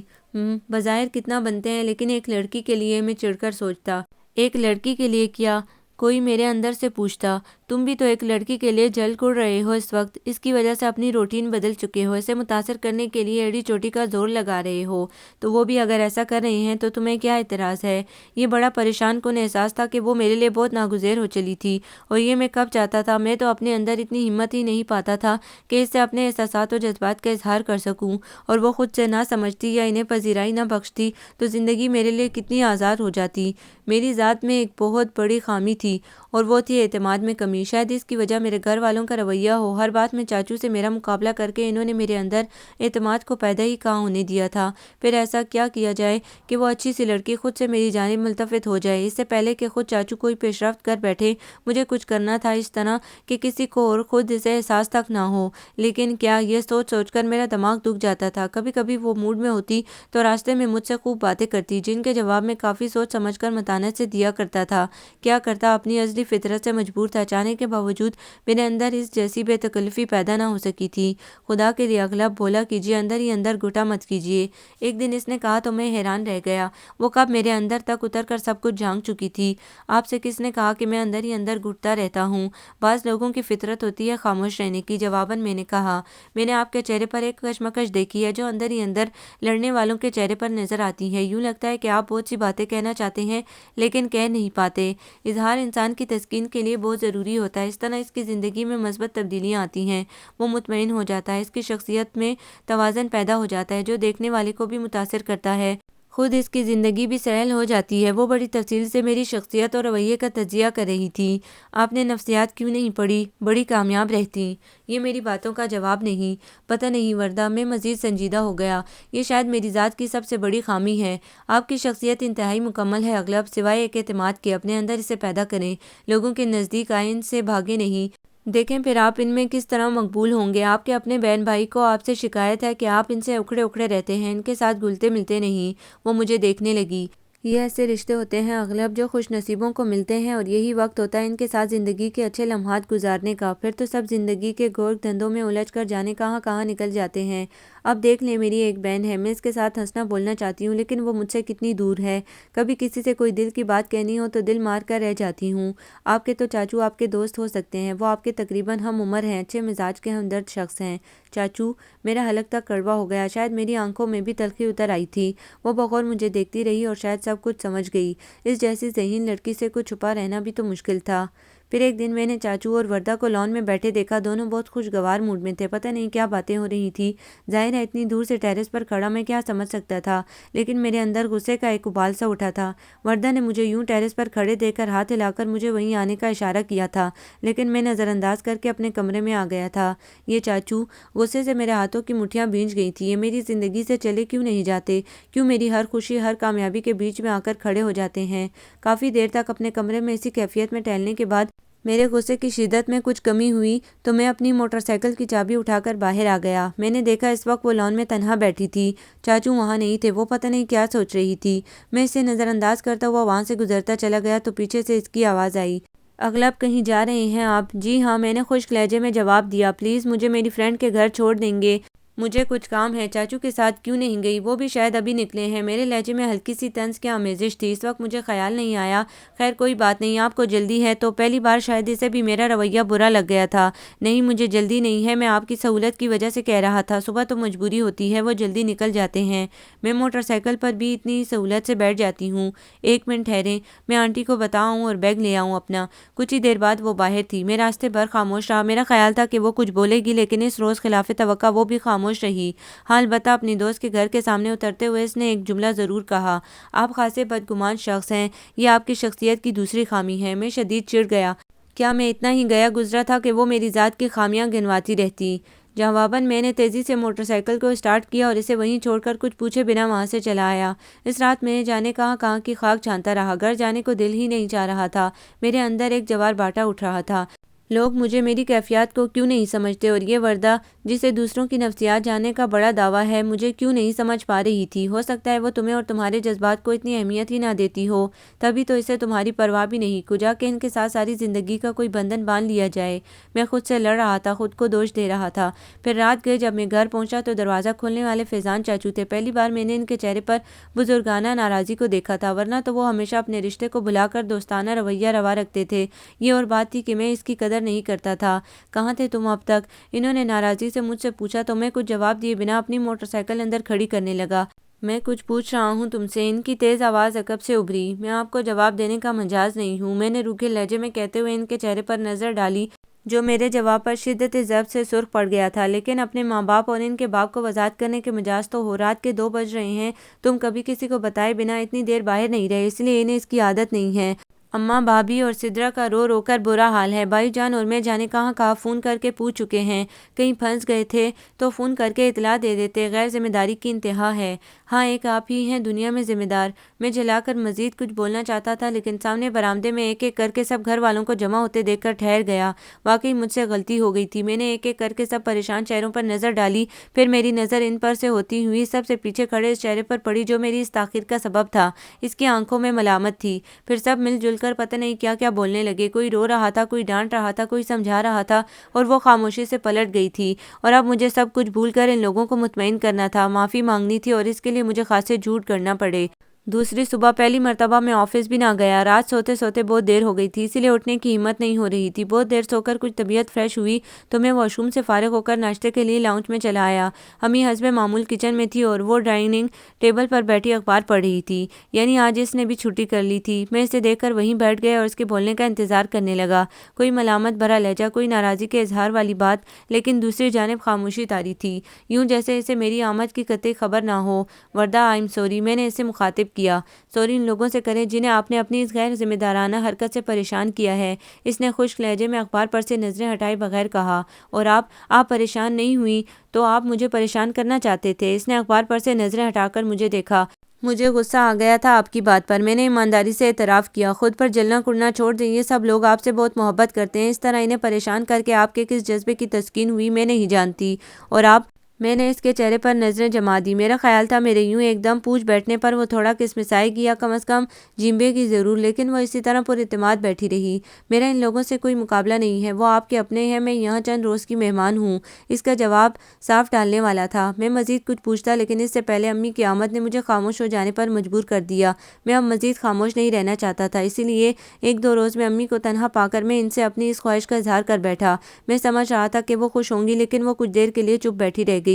بظاہر کتنا بنتے ہیں، لیکن ایک لڑکی کے لیے، میں چڑھ کر سوچتا۔ ایک لڑکی کے لیے کیا؟ کوئی میرے اندر سے پوچھتا۔ تم بھی تو ایک لڑکی کے لیے جل کڑ رہے ہو اس وقت، اس کی وجہ سے اپنی روٹین بدل چکے ہو، اسے متاثر کرنے کے لیے ایڑی چوٹی کا زور لگا رہے ہو، تو وہ بھی اگر ایسا کر رہے ہیں تو تمہیں کیا اعتراض ہے؟ یہ بڑا پریشان کن احساس تھا کہ وہ میرے لیے بہت ناگزیر ہو چلی تھی، اور یہ میں کب چاہتا تھا۔ میں تو اپنے اندر اتنی ہمت ہی نہیں پاتا تھا کہ اس سے اپنے احساسات اور جذبات کا اظہار کر سکوں، اور وہ خود سے نہ سمجھتی یا انہیں پذیرائی نہ بخشتی تو زندگی میرے لیے کتنی آزاد ہو جاتی۔ میری ذات میں ایک بہت بڑی خامی تھی، اور وہ تھی اعتماد میں کمی۔ شاید اس کی وجہ میرے گھر والوں کا رویہ ہو۔ ہر بات میں چاچو سے میرا مقابلہ کر کے انہوں نے میرے اندر اعتماد کو پیدا ہی کہاں ہونے دیا تھا۔ پھر ایسا کیا کیا جائے کہ وہ اچھی سی لڑکی خود سے میری جانب ملتفت ہو جائے؟ اس سے پہلے کہ خود چاچو کوئی پیش رفت کر بیٹھے، مجھے کچھ کرنا تھا اس طرح کہ کسی کو اور خود اسے احساس تک نہ ہو۔ لیکن کیا، یہ سوچ سوچ کر میرا دماغ دکھ جاتا تھا۔ کبھی کبھی وہ موڈ میں ہوتی تو راستے میں مجھ سے خوب باتیں کرتی، جن کے جواب میں کافی سوچ سمجھ کر متانت سے دیا کرتا تھا۔ کیا کرتا، اپنی ازلی فطرت سے مجبور تھا، چاہنے کے باوجود میرے اندر اس جیسی بے تکلفی پیدا نہ ہو سکی تھی۔ خدا کے لیے اغلب بولا کیجیے، اندر ہی اندر گھٹا مت کیجیے۔ ایک دن اس نے کہا تو میں حیران رہ گیا، وہ کب میرے اندر تک اتر کر سب کچھ جھانک چکی تھی۔ آپ سے کس نے کہا کہ میں اندر ہی اندر گھٹتا رہتا ہوں؟ بعض لوگوں کی فطرت ہوتی ہے خاموش رہنے کی۔ جواباً میں نے کہا، میں نے آپ کے چہرے پر ایک کشمکش دیکھی ہے جو اندر ہی اندر لڑنے والوں کے چہرے پر نظر آتی ہے۔ یوں لگتا ہے کہ آپ بہت سی باتیں کہنا چاہتے ہیں لیکن کہہ نہیں پاتے۔ اظہار انسان کی تسکین کے لیے بہت ضروری ہوتا ہے، اس طرح اس کی زندگی میں مثبت تبدیلیاں آتی ہیں، وہ مطمئن ہو جاتا ہے، اس کی شخصیت میں توازن پیدا ہو جاتا ہے جو دیکھنے والے کو بھی متاثر کرتا ہے، خود اس کی زندگی بھی سہل ہو جاتی ہے۔ وہ بڑی تفصیل سے میری شخصیت اور رویے کا تجزیہ کر رہی تھی۔ آپ نے نفسیات کیوں نہیں پڑھی؟ بڑی کامیاب رہتی۔ یہ میری باتوں کا جواب نہیں۔ پتہ نہیں وردہ، میں مزید سنجیدہ ہو گیا۔ یہ شاید میری ذات کی سب سے بڑی خامی ہے۔ آپ کی شخصیت انتہائی مکمل ہے اغلب، سوائے ایک اعتماد کے۔ اپنے اندر اسے پیدا کریں، لوگوں کے نزدیک آئیں، ان سے بھاگے نہیں۔ دیکھیں پھر آپ ان میں کس طرح مقبول ہوں گے۔ آپ کے اپنے بہن بھائی کو آپ سے شکایت ہے کہ آپ ان سے اکھڑے اکھڑے رہتے ہیں، ان کے ساتھ گھلتے ملتے نہیں۔ وہ مجھے دیکھنے لگی۔ یہ ایسے رشتے ہوتے ہیں اغلب جو خوش نصیبوں کو ملتے ہیں، اور یہی وقت ہوتا ہے ان کے ساتھ زندگی کے اچھے لمحات گزارنے کا۔ پھر تو سب زندگی کے گور دھندوں میں الجھ کر جانے کہاں کہاں نکل جاتے ہیں۔ اب دیکھ لیں، میری ایک بہن ہے، میں اس کے ساتھ ہنسنا بولنا چاہتی ہوں، لیکن وہ مجھ سے کتنی دور ہے۔ کبھی کسی سے کوئی دل کی بات کہنی ہو تو دل مار کر رہ جاتی ہوں۔ آپ کے تو چاچو آپ کے دوست ہو سکتے ہیں، وہ آپ کے تقریباً ہم عمر ہیں، اچھے مزاج کے ہمدرد شخص ہیں۔ چاچو؟ میرا حلق تک کڑوا ہو گیا، شاید میری آنکھوں میں بھی تلخی اتر آئی تھی۔ وہ بغور مجھے دیکھتی رہی اور شاید سب کچھ سمجھ گئی۔ اس جیسی ذہین لڑکی سے کچھ چھپا رہنا بھی تو مشکل تھا۔ پھر ایک دن میں نے چاچو اور وردہ کو لان میں بیٹھے دیکھا، دونوں بہت خوشگوار موڈ میں تھے۔ پتہ نہیں کیا باتیں ہو رہی تھی، ظاہر ہے اتنی دور سے ٹیرس پر کھڑا میں کیا سمجھ سکتا تھا، لیکن میرے اندر غصے کا ایک ابال سا اٹھا تھا۔ وردہ نے مجھے یوں ٹیرس پر کھڑے دیکھ کر ہاتھ ہلا کر مجھے وہیں آنے کا اشارہ کیا تھا، لیکن میں نظر انداز کر کے اپنے کمرے میں آ گیا تھا۔ یہ چاچو؟ غصے سے میرے ہاتھوں کی مٹھیاں بھیج گئی تھیں۔ یہ میری زندگی سے چلے کیوں نہیں جاتے؟ کیوں میری ہر خوشی، ہر کامیابی کے بیچ میں آ کر کھڑے ہو جاتے ہیں؟ کافی دیر تک اپنے کمرے میں اسی کیفیت میں ٹہلنے کے بعد میرے غصے کی شدت میں کچھ کمی ہوئی تو میں اپنی موٹر سائیکل کی چابی اٹھا کر باہر آ گیا۔ میں نے دیکھا اس وقت وہ لان میں تنہا بیٹھی تھی، چاچو وہاں نہیں تھے۔ وہ پتہ نہیں کیا سوچ رہی تھی۔ میں اسے نظر انداز کرتا ہوا وہاں سے گزرتا چلا گیا تو پیچھے سے اس کی آواز آئی، اغلب کہیں جا رہے ہیں آپ؟ جی ہاں، میں نے خشک لہجے میں جواب دیا۔ پلیز مجھے میری فرینڈ کے گھر چھوڑ دیں گے، مجھے کچھ کام ہے۔ چاچو کے ساتھ کیوں نہیں گئی؟ وہ بھی شاید ابھی نکلے ہیں۔ میرے لہجے میں ہلکی سی طنز کی آمیزش تھی۔ اس وقت مجھے خیال نہیں آیا۔ خیر کوئی بات نہیں، آپ کو جلدی ہے تو؟ پہلی بار شاید اسے بھی میرا رویہ برا لگ گیا تھا۔ نہیں مجھے جلدی نہیں ہے، میں آپ کی سہولت کی وجہ سے کہہ رہا تھا۔ صبح تو مجبوری ہوتی ہے، وہ جلدی نکل جاتے ہیں۔ میں موٹر سائیکل پر بھی اتنی سہولت سے بیٹھ جاتی ہوں۔ ایک منٹ ٹھہریں، میں آنٹی کو بتاؤں اور بیگ لے آؤں اپنا۔ کچھ ہی دیر بعد وہ باہر تھی۔ میں راستے بھر خاموش رہا۔ میرا خیال تھا کہ وہ کچھ بولے گی، لیکن اس روز خلاف توقع وہ بھی خاموش رہی۔ ہاں البتہ اپنی دوست کے گھر کے سامنے اترتے ہوئے اس نے ایک جملہ ضرور کہا: آپ خاصے بدگمان شخص ہیں، یہ آپ کی شخصیت کی دوسری خامی ہے۔ میں شدید چڑ گیا۔ کیا میں اتنا ہی گیا گزرا تھا کہ وہ میری ذات کی خامیاں گنواتی رہتی؟ جواباً میں نے تیزی سے موٹر سائیکل کو سٹارٹ کیا اور اسے وہیں چھوڑ کر کچھ پوچھے بنا وہاں سے چلا آیا۔ اس رات میں جانے کہاں کی خاک چھانتا رہا، گھر جانے کو دل ہی نہیں چاہ رہا تھا۔ میرے اندر ایک جوار باٹا اٹھ رہا تھا۔ لوگ مجھے میری کیفیات کو کیوں نہیں سمجھتے، اور یہ وردہ جسے دوسروں کی نفسیات جاننے کا بڑا دعویٰ ہے، مجھے کیوں نہیں سمجھ پا رہی تھی؟ ہو سکتا ہے وہ تمہیں اور تمہارے جذبات کو اتنی اہمیت ہی نہ دیتی ہو، تبھی تو اسے تمہاری پرواہ بھی نہیں۔ کجا کہ ان کے ساتھ ساری زندگی کا کوئی بندھن باندھ لیا جائے۔ میں خود سے لڑ رہا تھا، خود کو دوش دے رہا تھا۔ پھر رات گئے، جب میں گھر پہنچا تو دروازہ کھولنے والے فیضان چاچو تھے۔ پہلی بار میں نے ان کے چہرے پر بزرگانہ ناراضی کو دیکھا تھا، ورنہ تو وہ ہمیشہ اپنے رشتے کو بھلا کر دوستانہ رویہ روا رکھتے تھے۔ یہ اور بات تھی کہ میں اس کی قدر نہیں کرتا تھا۔ کہاں تھے تم اب تک؟ انہوں نے ناراضی سے مجھ سے پوچھا تو میں کچھ جواب دیے بنا اپنی موٹر سائیکل اندر کھڑی کرنے لگا۔ میں کچھ پوچھ رہا ہوں تم سے، ان کی تیز آواز عقب سے ابھری۔ میں آپ کو جواب دینے کا مجاز نہیں ہوں، میں نے روکھے لہجے میں کہتے ہوئے ان کے چہرے پر نظر ڈالی جو میرے جواب پر شدت ضبط سے سرخ پڑ گیا تھا۔ لیکن اپنے ماں باپ اور ان کے باپ کو وضاحت کرنے کے مجاز تو ہو۔ رات کے 2 بج رہے ہیں، تم کبھی کسی کو بتائے بنا اتنی دیر باہر نہیں رہے، اس لیے انہیں اس کی عادت نہیں ہے۔ اماں، بھابھی اور سدرا کا رو رو کر برا حال ہے۔ بھائی جان اور میں جانے کہاں فون کر کے پوچھ چکے ہیں، کہیں پھنس گئے تھے تو فون کر کے اطلاع دے دیتے۔ غیر ذمہ داری کی انتہا ہے۔ ہاں ایک آپ ہی ہیں دنیا میں ذمہ دار۔ میں جلا کر مزید کچھ بولنا چاہتا تھا، لیکن سامنے برآمدے میں ایک ایک کر کے سب گھر والوں کو جمع ہوتے دیکھ کر ٹھہر گیا۔ واقعی مجھ سے غلطی ہو گئی تھی۔ میں نے ایک ایک کر کے سب پریشان چہروں پر نظر ڈالی، پھر میری نظر ان پر سے ہوتی ہوئی سب سے پیچھے کھڑے اس چہرے پر پڑی جو میری اس تاخیر کا سبب تھا۔ اس کی آنکھوں میں ملامت تھی۔ پھر سب مل جل کر پتہ نہیں کیا کیا بولنے لگے۔ کوئی رو رہا تھا، کوئی ڈانٹ رہا تھا، کوئی سمجھا رہا تھا، اور وہ خاموشی سے پلٹ گئی تھی۔ اور اب مجھے سب کچھ بھول کر ان لوگوں کو مطمئن کرنا تھا، معافی مانگنی تھی، اور اس کے لیے مجھے خاصے جھوٹ گڑنا پڑے۔ دوسری صبح پہلی مرتبہ میں آفس بھی نہ گیا۔ رات سوتے سوتے بہت دیر ہو گئی تھی، اسی لیے اٹھنے کی ہمت نہیں ہو رہی تھی۔ بہت دیر سو کر کچھ طبیعت فریش ہوئی تو میں واش روم سے فارغ ہو کر ناشتے کے لیے لاؤنج میں چلا آیا۔ امی حسب معمول کچن میں تھی اور وہ ڈائننگ ٹیبل پر بیٹھی اخبار پڑھ رہی تھی، یعنی آج اس نے بھی چھٹی کر لی تھی۔ میں اسے دیکھ کر وہیں بیٹھ گیا اور اس کے بولنے کا انتظار کرنے لگا۔ کوئی ملامت بھرا لہجہ، کوئی ناراضی کے اظہار والی بات، لیکن دوسری جانب خاموشی طاری تھی، یوں جیسے اسے میری آمد کی قطعی خبر نہ ہو۔ وردہ آئی ایم سوری، میں نے اسے مخاطب کیا۔ سوری ان لوگوں سے کریں جنہیں آپ نے اپنی اس غیر ذمہ دارانہ حرکت سے پریشان کیا ہے، اس نے خشک لہجے میں اخبار پر سے نظریں ہٹائے بغیر کہا۔ اور آپ پریشان نہیں ہوئی تو آپ مجھے پریشان کرنا چاہتے تھے۔ اس نے اخبار پر سے نظریں ہٹا کر مجھے دیکھا۔ مجھے غصہ آ گیا تھا آپ کی بات پر۔ میں نے ایمانداری سے اعتراف کیا۔ خود پر جلنا کڑنا چھوڑ دیں، یہ سب لوگ آپ سے بہت محبت کرتے ہیں، اس طرح انہیں پریشان کر کے آپ کے کس جذبے کی تسکین ہوئی میں نہیں جانتی۔ اور آپ، میں نے اس کے چہرے پر نظریں جما دی۔ میرا خیال تھا میرے یوں ایک دم پوچھ بیٹھنے پر وہ تھوڑا کسمسائے گی یا کم از کم جھیمبے گی ضرور، لیکن وہ اسی طرح پر اعتماد بیٹھی رہی۔ میرا ان لوگوں سے کوئی مقابلہ نہیں ہے، وہ آپ کے اپنے ہیں، میں یہاں چند روز کی مہمان ہوں۔ اس کا جواب صاف ڈالنے والا تھا۔ میں مزید کچھ پوچھتا، لیکن اس سے پہلے امی کی آمد نے مجھے خاموش ہو جانے پر مجبور کر دیا۔ میں اب مزید خاموش نہیں رہنا چاہتا تھا، اسی لیے 1-2 روز میں امی کو تنہا پا کر میں ان سے اپنی اس خواہش کا اظہار کر بیٹھا۔ میں سمجھ رہا تھا کہ وہ خوش ہوں گی، لیکن وہ کچھ دیر کے لیے چپ بیٹھی رہ گئیں۔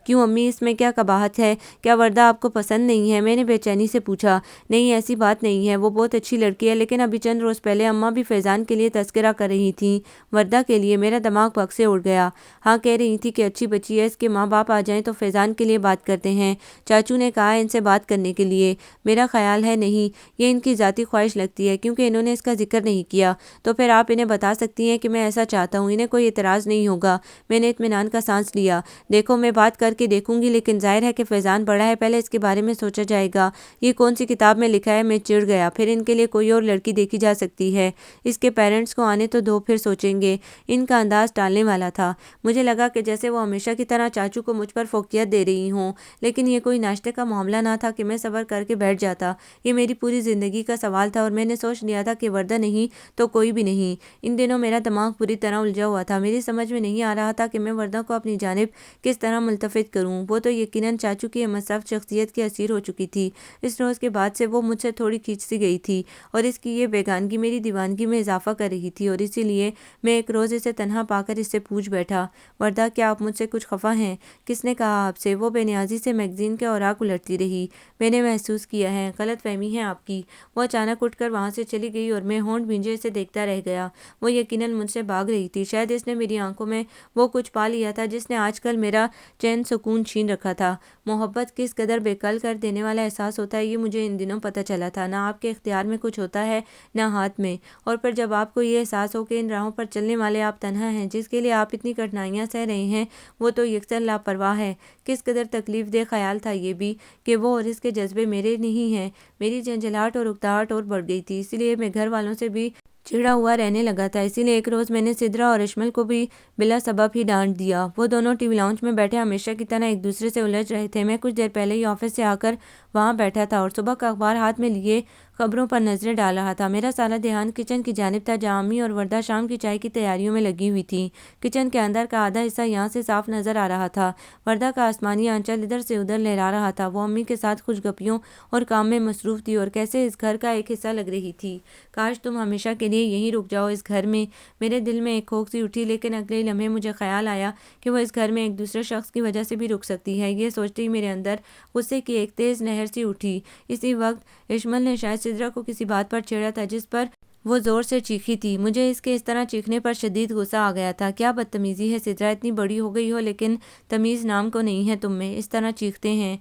کیوں امی، اس میں کیا قباحت ہے؟ کیا وردہ آپ کو پسند نہیں ہے؟ میں نے بے چینی سے پوچھا۔ نہیں ایسی بات نہیں ہے، وہ بہت اچھی لڑکی ہے، لیکن ابھی چند روز پہلے اماں بھی فیضان کے لیے تذکرہ کر رہی تھیں۔ وردہ کے لیے؟ میرا دماغ بگ سے اڑ گیا۔ ہاں کہہ رہی تھی کہ اچھی بچی ہے، اس کے ماں باپ آ جائیں تو فیضان کے لیے بات کرتے ہیں، چاچو نے کہا ان سے بات کرنے کے لیے۔ میرا خیال ہے نہیں، یہ ان کی ذاتی خواہش لگتی ہے، کیونکہ انہوں نے اس کا ذکر نہیں کیا۔ تو پھر آپ انہیں بتا سکتی ہیں کہ میں ایسا چاہتا ہوں، انہیں کوئی اعتراض نہیں ہوگا۔ میں نے اطمینان کا سانس لیا۔ دیکھو میں بات کر کے دیکھوں گی، لیکن ظاہر ہے کہ فیضان بڑا ہے، پہلے اس کے بارے میں سوچا جائے گا۔ یہ کون سی کتاب میں لکھا ہے؟ میں چڑ گیا۔ پھر ان کے لیے کوئی اور لڑکی دیکھی جا سکتی ہے، اس کے پیرنٹس کو آنے تو دو، پھر سوچیں گے۔ ان کا انداز ٹالنے والا تھا۔ مجھے لگا کہ جیسے وہ ہمیشہ کی طرح چاچو کو مجھ پر فوقیت دے رہی ہوں، لیکن یہ کوئی ناشتے کا معاملہ نہ تھا کہ میں صبر کر کے بیٹھ جاتا۔ یہ میری پوری زندگی کا سوال تھا، اور میں نے سوچ لیا تھا کہ وردہ نہیں تو کوئی بھی نہیں۔ ان دنوں میرا دماغ پوری طرح الجھا ہوا تھا۔ میری سمجھ میں نہیں آ رہا تھا کہ میں وردہ کو اپنی جانب کس طرح ملتفت کروں۔ وہ تو یقیناً چاچو کی مصفت شخصیت کی اسیر ہو چکی تھی۔ اس روز کے بعد سے وہ مجھ سے تھوڑی کھینچ سی گئی تھی، اور اس کی یہ بیگانگی میری دیوانگی میں اضافہ کر رہی تھی، اور اسی لیے میں ایک روز اسے تنہا پا کر اس سے پوچھ بیٹھا، وردہ کیا آپ مجھ سے کچھ خفا ہیں؟ کس نے کہا آپ سے؟ وہ بے نیازی سے میگزین کے اوراق الٹتی رہی۔ میں نے محسوس کیا ہے، غلط فہمی ہے آپ کی۔ وہ اچانک اٹھ کر وہاں سے چلی گئی، اور میں ہونٹ بھینجے اسے دیکھتا رہ گیا۔ وہ یقیناً مجھ سے بھاگ رہی تھی۔ شاید اس نے میری آنکھوں میں وہ کچھ پا لیا تھا جس نے آج کل میرا چین سکون چھین رکھا تھا۔ محبت کس قدر بے کل کر دینے والا احساس ہوتا ہے، یہ مجھے ان دنوں پتہ چلا تھا۔ نہ آپ کے اختیار میں کچھ ہوتا ہے، نہ ہاتھ میں، اور پھر جب آپ کو یہ احساس ہو کہ ان راہوں پر چلنے والے آپ تنہا ہیں، جس کے لیے آپ اتنی کٹھنائیاں سہ رہے ہیں، وہ تو یکسر لاپرواہ ہے۔ کس قدر تکلیف دہ خیال تھا یہ بھی کہ وہ اور اس کے جذبے میرے نہیں ہیں۔ میری جھنجھلاہٹ اور اکتاہٹ اور بڑھ گئی تھی، اسی لیے میں گھر والوں سے بھی چڑا ہوا رہنے لگا تھا۔ اسی لیے ایک روز میں نے سدرا اور اشمل کو بھی بلا سبب ہی ڈانٹ دیا۔ وہ دونوں ٹی وی لاؤنج میں بیٹھے ہمیشہ کی طرح ایک دوسرے سے الجھ رہے تھے۔ میں کچھ دیر پہلے ہی آفس سے آ کر وہاں بیٹھا تھا، اور صبح کا اخبار ہاتھ میں لیے خبروں پر نظریں ڈال رہا تھا۔ میرا سارا دھیان کچن کی جانب تھا، جہاں امی اور وردہ شام کی چائے کی تیاریوں میں لگی ہوئی تھیں۔ کچن کے اندر کا آدھا حصہ یہاں سے صاف نظر آ رہا تھا۔ وردہ کا آسمانی آنچل ادھر سے ادھر لہرا رہا تھا۔ وہ امی کے ساتھ خوش گپیوں اور کام میں مصروف تھی، اور کیسے اس گھر کا ایک حصہ لگ رہی تھی۔ کاش تم ہمیشہ کے لیے یہیں رک جاؤ اس گھر میں۔ میرے دل میں ایک کھوک سی اٹھی، لیکن اگلے لمحے مجھے خیال آیا کہ وہ اس گھر میں ایک دوسرے شخص کی وجہ سے بھی رک سکتی ہے۔ یہ سوچتے ہی میرے اندر غصے کی ایک تیز لہر سی اٹھی۔ اسی وقت اشمل نے شاید سدرا کو کسی بات پر چھیڑا تھا جس پر وہ زور سے چیخی تھی۔ مجھے اس کے اس طرح چیخنے پر شدید غصہ آ گیا تھا۔ کیا بدتمیزی ہے سدرا، اتنی بڑی ہو گئی ہو لیکن تمیز نام کو نہیں ہے تم میں، اس طرح چیختے ہیں۔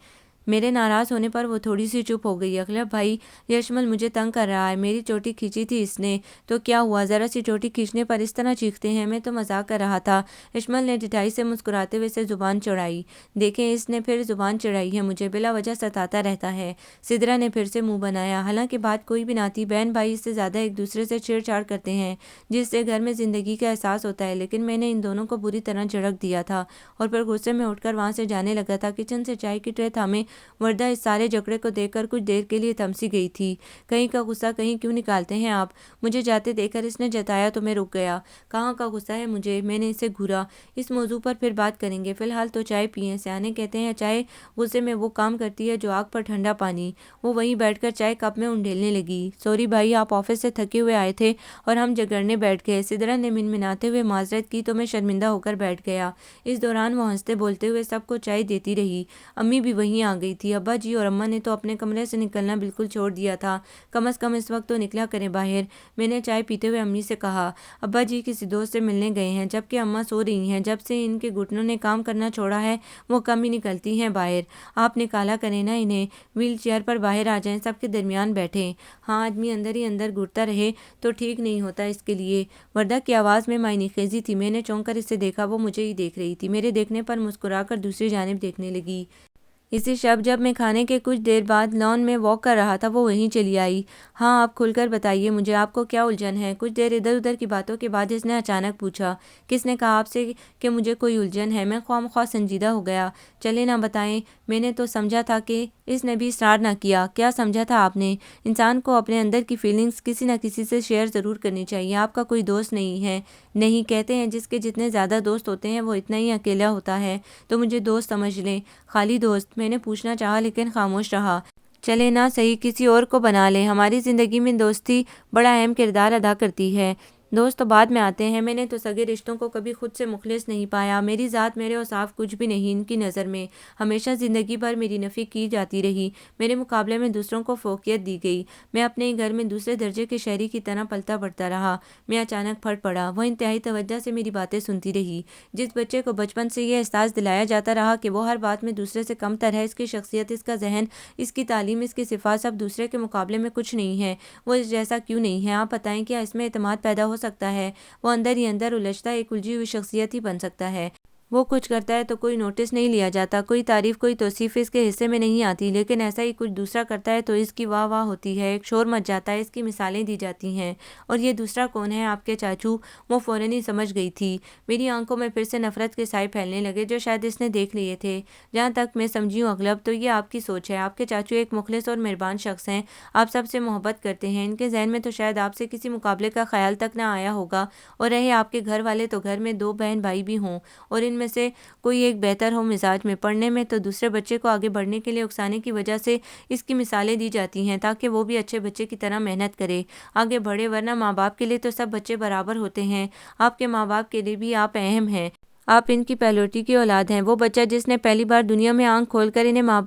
میرے ناراض ہونے پر وہ تھوڑی سی چپ ہو گئی۔ اخلاق بھائی، یہ اشمل مجھے تنگ کر رہا ہے۔ میری چوٹی کھینچی تھی اس نے، تو کیا ہوا؟ ذرا سی چوٹی کھینچنے پر اس طرح چیختے ہیں؟ میں تو مذاق کر رہا تھا۔ اشمل نے ڈٹائی سے مسکراتے ہوئے سے زبان چڑھائی۔ دیکھیں، اس نے پھر زبان چڑھائی ہے، مجھے بلا وجہ ستاتا رہتا ہے۔ سدرا نے پھر سے منہ بنایا۔ حالانکہ بات کوئی بھی نہ تھی، بہن بھائی اس سے زیادہ ایک دوسرے سے چھیڑ چھاڑ کرتے ہیں، جس سے گھر میں زندگی کا احساس ہوتا ہے، لیکن میں نے ان دونوں کو بری طرح جھڑک دیا تھا، اور پھر غصے میں اٹھ کر وہاں سے جانے لگا تھا۔ کچن سے چائے کی ٹرے تھامے وردہ اس سارے جھگڑے کو دیکھ کر کچھ دیر کے لیے تھم سی گئی تھی۔ کہیں کا غصہ کہیں کیوں نکالتے ہیں آپ؟ مجھے جاتے دیکھ کر اس نے جتایا تو میں رک گیا۔ کہاں کا غصہ ہے مجھے؟ میں نے اسے گھورا۔ اس موضوع پر پھر بات کریں گے، فی الحال تو چائے پئیں۔ سیانے کہتے ہیں چائے غصے میں وہ کام کرتی ہے جو آگ پر ٹھنڈا پانی۔ وہ وہیں بیٹھ کر چائے کپ میں انڈیلنے لگی۔ سوری بھائی، آپ آفس سے تھکے ہوئے آئے تھے اور ہم جھگڑنے بیٹھ گئے۔ سدرا نے منمناتے ہوئے معذرت کی تو میں شرمندہ ہو کر بیٹھ گیا۔ اس دوران وہ ہنستے بولتے ہوئے سب کو چائے دیتی رہی۔ امی بھی وہیں آ گئی تھی۔ ابا جی اور اماں نے تو اپنے کمرے سے نکلنا بالکل چھوڑ دیا تھا۔ کم از کم اس وقت تو نکلا کریں باہر۔ میں نے چائے پیتے ہوئے امی سے کہا، ابا جی کسی دوست سے ملنے گئے ہیں، جبکہ اماں سو رہی ہیں۔ جب سے ان کے گھٹنوں نے کام کرنا چھوڑا ہے، وہ کم ہی نکلتی ہیں باہر۔ آپ نکالا کریں نا انہیں، ویل چیئر پر باہر آ جائیں، سب کے درمیان بیٹھیں۔ ہاں، آدمی اندر ہی اندر گھٹتا رہے تو ٹھیک نہیں ہوتا اس کے لیے۔ وردہ کی آواز میں معنی خیزی تھی۔ میں نے چونک کر اسے دیکھا، وہ مجھے ہی دیکھ رہی تھی۔ میرے دیکھنے پر مسکرا کر دوسری جانب دیکھنے لگی۔ اسی شب جب میں کھانے کے کچھ دیر بعد لان میں واک کر رہا تھا، وہ وہیں چلی آئی۔ ہاں، آپ کھل کر بتائیے مجھے، آپ کو کیا الجھن ہے؟ کچھ دیر ادھر ادھر کی باتوں کے بعد اس نے اچانک پوچھا، کس نے کہا آپ سے کہ مجھے کوئی الجھن ہے؟ میں خواہ مخواہ سنجیدہ ہو گیا۔ چلے نہ بتائیں، میں نے تو سمجھا تھا کہ اس نے بھی اصرار نہ کیا۔ کیا سمجھا تھا آپ نے؟ انسان کو اپنے اندر کی فیلنگز کسی نہ کسی سے شیئر ضرور کرنی چاہیے۔ آپ کا کوئی دوست نہیں ہے؟ نہیں، کہتے ہیں جس کے جتنے زیادہ دوست ہوتے ہیں وہ اتنا ہی اکیلا ہوتا ہے، تو مجھے دوست سمجھ لیں، خالی دوست۔ میں نے پوچھنا چاہا لیکن خاموش رہا۔ چلے نہ صحیح، کسی اور کو بنا لیں۔ ہماری زندگی میں دوستی بڑا اہم کردار ادا کرتی ہے۔ دوست تو بعد میں آتے ہیں۔ میں نے تو سگے رشتوں کو کبھی خود سے مخلص نہیں پایا۔ میری ذات، میرے اوصاف کچھ بھی نہیں ان کی نظر میں۔ ہمیشہ زندگی بھر میری نفی کی جاتی رہی۔ میرے مقابلے میں دوسروں کو فوقیت دی گئی۔ میں اپنے ہی گھر میں دوسرے درجے کے شہری کی طرح پلتا بڑھتا رہا۔ میں اچانک پھٹ پڑا۔ وہ انتہائی توجہ سے میری باتیں سنتی رہی۔ جس بچے کو بچپن سے یہ احساس دلایا جاتا رہا کہ وہ ہر بات میں دوسرے سے کم تر ہے، اس کی شخصیت، اس کا ذہن، اس کی تعلیم، اس کی صفات سب دوسرے کے مقابلے میں کچھ نہیں ہے، وہ اس جیسا کیوں نہیں ہے؟ آپ بتائیں، کیا اس میں اعتماد پیدا ہو سکتا ہے؟ وہ اندر ہی اندر الجھتا ایک الجھی ہوئی شخصیت ہی بن سکتا ہے۔ وہ کچھ کرتا ہے تو کوئی نوٹس نہیں لیا جاتا، کوئی تعریف کوئی توصیف اس کے حصے میں نہیں آتی، لیکن ایسا ہی کچھ دوسرا کرتا ہے تو اس کی واہ واہ ہوتی ہے، ایک شور مچ جاتا ہے، اس کی مثالیں دی جاتی ہیں۔ اور یہ دوسرا کون ہے؟ آپ کے چاچو۔ وہ فوراً ہی سمجھ گئی تھی۔ میری آنکھوں میں پھر سے نفرت کے سائے پھیلنے لگے جو شاید اس نے دیکھ لیے تھے۔ جہاں تک میں سمجھی ہوں اغلب تو یہ آپ کی سوچ ہے۔ آپ کے چاچو ایک مخلص اور مہربان شخص ہیں، آپ سب سے محبت کرتے ہیں، ان کے ذہن میں تو شاید آپ سے کسی مقابلے کا خیال تک نہ آیا ہوگا، اور رہے آپ کے گھر والے تو گھر میں 2 بہن بھائی بھی ہوں اور ان میں سے کوئی ایک بہتر ہو مزاج میں، پڑھنے میں، تو دوسرے بچے کو آگے بڑھنے کے لیے اکسانے کی وجہ سے اس کی مثالیں دی جاتی ہیں تاکہ وہ بھی اچھے بچے کی طرح محنت کرے، آگے بڑھے، ورنہ ماں باپ کے لیے تو سب بچے برابر ہوتے ہیں۔ آپ کے ماں باپ کے لیے بھی آپ اہم ہیں، آپ ان کی پہلوٹی کی اولاد ہیں، وہ بچہ جس نے پہلی بار دنیا میں آنکھ کھول کر انہیں ماں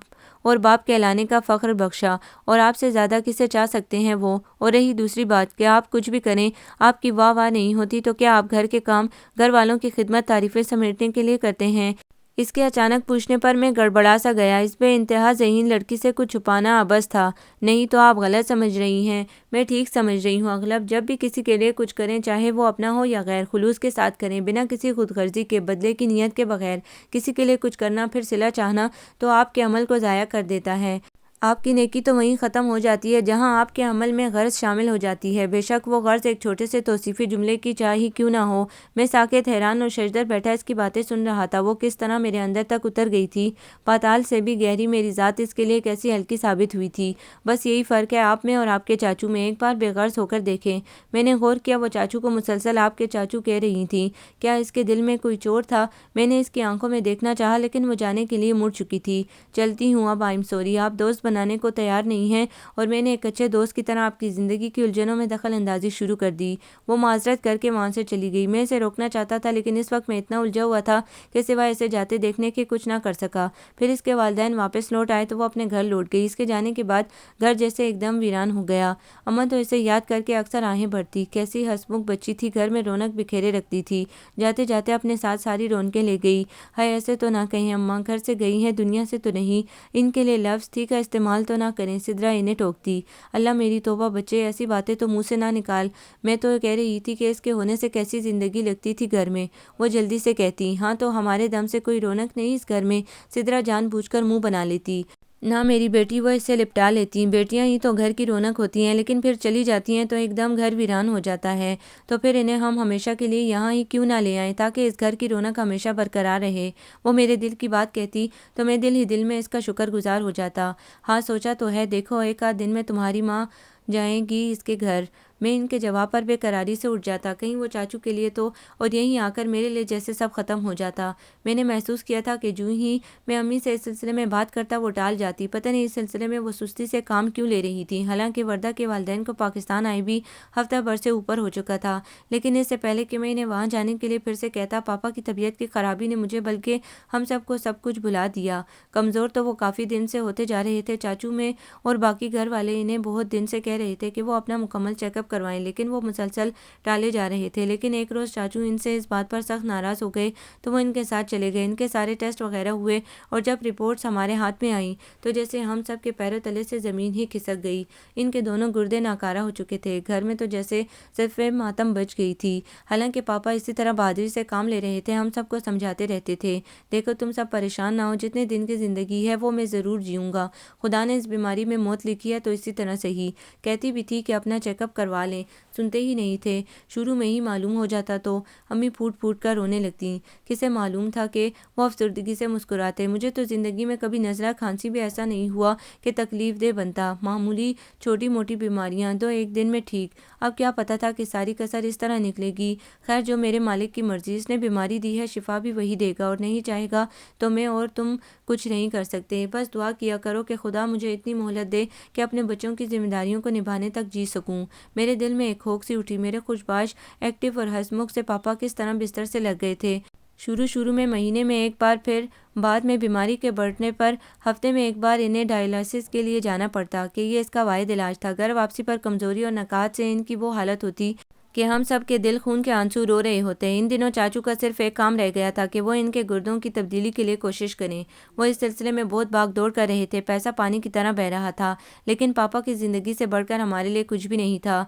اور باپ کہلانے کا فخر بخشا، اور آپ سے زیادہ کسے چاہ سکتے ہیں وہ۔ اور رہی دوسری بات کہ آپ کچھ بھی کریں آپ کی واہ واہ نہیں ہوتی تو کیا آپ گھر کے کام گھر والوں کی خدمت تعریفیں سمیٹنے کے لیے کرتے ہیں؟ اس کے اچانک پوچھنے پر میں گڑبڑا سا گیا۔ اس بے انتہا ذہین لڑکی سے کچھ چھپانا عبث تھا۔ نہیں تو آپ غلط سمجھ رہی ہیں، میں ٹھیک سمجھ رہی ہوں۔ اغلب جب بھی کسی کے لیے کچھ کریں، چاہے وہ اپنا ہو یا غیر، خلوص کے ساتھ کریں، بنا کسی خود غرضی کے، بدلے کی نیت کے بغیر، کسی کے لیے کچھ کرنا پھر صلہ چاہنا تو آپ کے عمل کو ضائع کر دیتا ہے۔ آپ کی نیکی تو وہیں ختم ہو جاتی ہے جہاں آپ کے عمل میں غرض شامل ہو جاتی ہے، بے شک وہ غرض ایک چھوٹے سے توصیفی جملے کی چاہ ہی کیوں نہ ہو۔ میں ساکت، حیران اور ششدر بیٹھا اس کی باتیں سن رہا تھا۔ وہ کس طرح میرے اندر تک اتر گئی تھی، پاتال سے بھی گہری میری ذات اس کے لیے کیسی ہلکی ثابت ہوئی تھی۔ بس یہی فرق ہے آپ میں اور آپ کے چاچو میں۔ ایک بار بے غرض ہو کر دیکھیں۔ میں نے غور کیا، وہ چاچو کو مسلسل آپ کے چاچو کہہ رہی تھیں۔ کیا اس کے دل میں کوئی چور تھا؟ میں نے اس کی آنکھوں میں دیکھنا چاہا لیکن وہ جانے کے لیے مڑ چکی تھی۔ چلتی ہوں اب، آئیم سوری، آپ دوست بنانے کو تیار نہیں ہیں اور میں نے ایک اچھے دوست کی طرح آپ کی زندگی کی الجھنوں میں دخل اندازی شروع کر دی۔ وہ معذرت کر کے وہاں سے چلی گئی۔ میں اسے روکنا چاہتا تھا لیکن اس وقت میں اتنا الجھا ہوا تھا کہ سوائے اسے جاتے دیکھنے کے کچھ نہ کر سکا۔ پھر اس کے والدین واپس لوٹ آئے تو وہ اپنے گھر لوٹ گئی۔ اس کے جانے کے بعد گھر جیسے ایک دم ویران ہو گیا۔ اماں تو اسے یاد کر کے اکثر آہیں بھرتی، کیسی ہنسمکھ بچی تھی، گھر میں رونق بکھیرے رکھتی تھی، جاتے جاتے اپنے ساتھ ساری رونقیں لے گئی۔ ہائے ایسے تو نہ کہیں اماں، گھر سے گئی ہیں، دنیا سے تو نہیں۔ ان کے لیے لفظ تھی کا استعمال تو نہ کریں، سدرا انہیں ٹوکتی۔ اللہ میری توبہ بچے، ایسی باتیں تو منہ سے نہ نکال۔ میں تو کہہ رہی تھی کہ اس کے ہونے سے کیسی زندگی لگتی تھی گھر میں۔ وہ جلدی سے کہتی، ہاں تو ہمارے دم سے کوئی رونق نہیں اس گھر میں۔ سدرا جان بوجھ کر منہ بنا لیتی۔ نہ میری بیٹی، وہ اس سے لپٹا لیتی، بیٹیاں ہی تو گھر کی رونق ہوتی ہیں، لیکن پھر چلی جاتی ہیں تو ایک دم گھر ویران ہو جاتا ہے۔ تو پھر انہیں ہم ہمیشہ کے لیے یہاں ہی کیوں نہ لے آئیں تاکہ اس گھر کی رونق ہمیشہ برقرار رہے۔ وہ میرے دل کی بات کہتی تو میں دل ہی دل میں اس کا شکر گزار ہو جاتا۔ ہاں سوچا تو ہے، دیکھو ایک آدھ دن میں تمہاری ماں جائیں گی اس کے گھر۔ میں ان کے جواب پر بے قراری سے اٹھ جاتا، کہیں وہ چاچو کے لیے تو، اور یہیں آ کر میرے لیے جیسے سب ختم ہو جاتا۔ میں نے محسوس کیا تھا کہ جو ہی میں امی سے اس سلسلے میں بات کرتا وہ ٹال جاتی۔ پتہ نہیں اس سلسلے میں وہ سستی سے کام کیوں لے رہی تھی، حالانکہ وردہ کے والدین کو پاکستان آئے بھی ہفتہ بھر سے اوپر ہو چکا تھا۔ لیکن اس سے پہلے کہ میں انہیں وہاں جانے کے لیے پھر سے کہتا، پاپا کی طبیعت کی خرابی نے مجھے بلکہ ہم سب کو سب کچھ بھلا دیا۔ کمزور تو وہ کافی دن سے ہوتے جا رہے تھے۔ چاچو میں اور باقی گھر والے انہیں بہت دن سے کہہ رہے تھے کہ وہ اپنا مکمل چیک اپ کروائیں، لیکن وہ مسلسل ٹالے جا رہے تھے۔ لیکن ایک روز چاچو ان سے اس بات پر سخت ناراض ہو گئے تو وہ ان کے ساتھ چلے گئے۔ ان کے سارے ٹیسٹ وغیرہ ہوئے اور جب رپورٹس ہمارے ہاتھ میں آئیں تو جیسے ہم سب کے پیروں تلے سے زمین ہی کھسک گئی۔ ان کے دونوں گردے ناکارہ ہو چکے تھے۔ گھر میں تو جیسے صرف ماتم بچ گئی تھی۔ حالانکہ پاپا اسی طرح بہادری سے کام لے رہے تھے، ہم سب کو سمجھاتے رہتے تھے، دیکھو تم سب پریشان نہ ہو، جتنے دن کی زندگی ہے وہ میں ضرور جیوں گا، خدا نے اس بیماری میں موت لکھی ہے تو اسی طرح صحیح۔ کہتی بھی تھی کہ اپنا چیک اپ کروا لیں، سنتے ہی نہیں تھے۔ شروع میں ہی معلوم ہو جاتا تو امی پھوٹ پھوٹ کر رونے لگتی۔ کسے معلوم تھا کہ وہ افسردگی سے مسکراتے۔ مجھے تو زندگی میں کبھی نزلہ کھانسی بھی ایسا نہیں ہوا کہ تکلیف دہ بنتا، معمولی چھوٹی موٹی بیماریاں، دو ایک دن میں ٹھیک۔ اب کیا پتا تھا کہ ساری کسر اس طرح نکلے گی۔ خیر جو میرے مالک کی مرضی، اس نے بیماری دی ہے، شفا بھی وہی دے گا، اور نہیں چاہے گا تو میں اور تم کچھ نہیں کر سکتے۔ بس دعا کیا کرو کہ خدا مجھے اتنی مہلت دے کہ اپنے بچوں کی ذمہ داریوں کو نبھانے تک جی سکوں۔ میرے دل میں ایک ہوک سی اٹھی۔ میرے خوشباش، ایکٹیو اور ہنسمکھ سے پاپا کس طرح بستر سے لگ گئے تھے۔ شروع میں مہینے میں ایک بار، پھر بعد میں بیماری کے بڑھنے پر ہفتے میں ایک بار انہیں ڈائلیسس کے لیے جانا پڑتا کہ یہ اس کا واحد علاج تھا۔ گھر واپسی پر کمزوری اور نکات سے ان کی وہ حالت ہوتی کہ ہم سب کے دل خون کے آنسو رو رہے ہوتے۔ ان دنوں چاچو کا صرف ایک کام رہ گیا تھا کہ وہ ان کے گردوں کی تبدیلی کے لیے کوشش کریں۔ وہ اس سلسلے میں بہت بھاگ دوڑ کر رہے تھے، پیسہ پانی کی طرح بہہ رہا تھا، لیکن پاپا کی زندگی سے بڑھ کر ہمارے لیے کچھ بھی نہیں تھا۔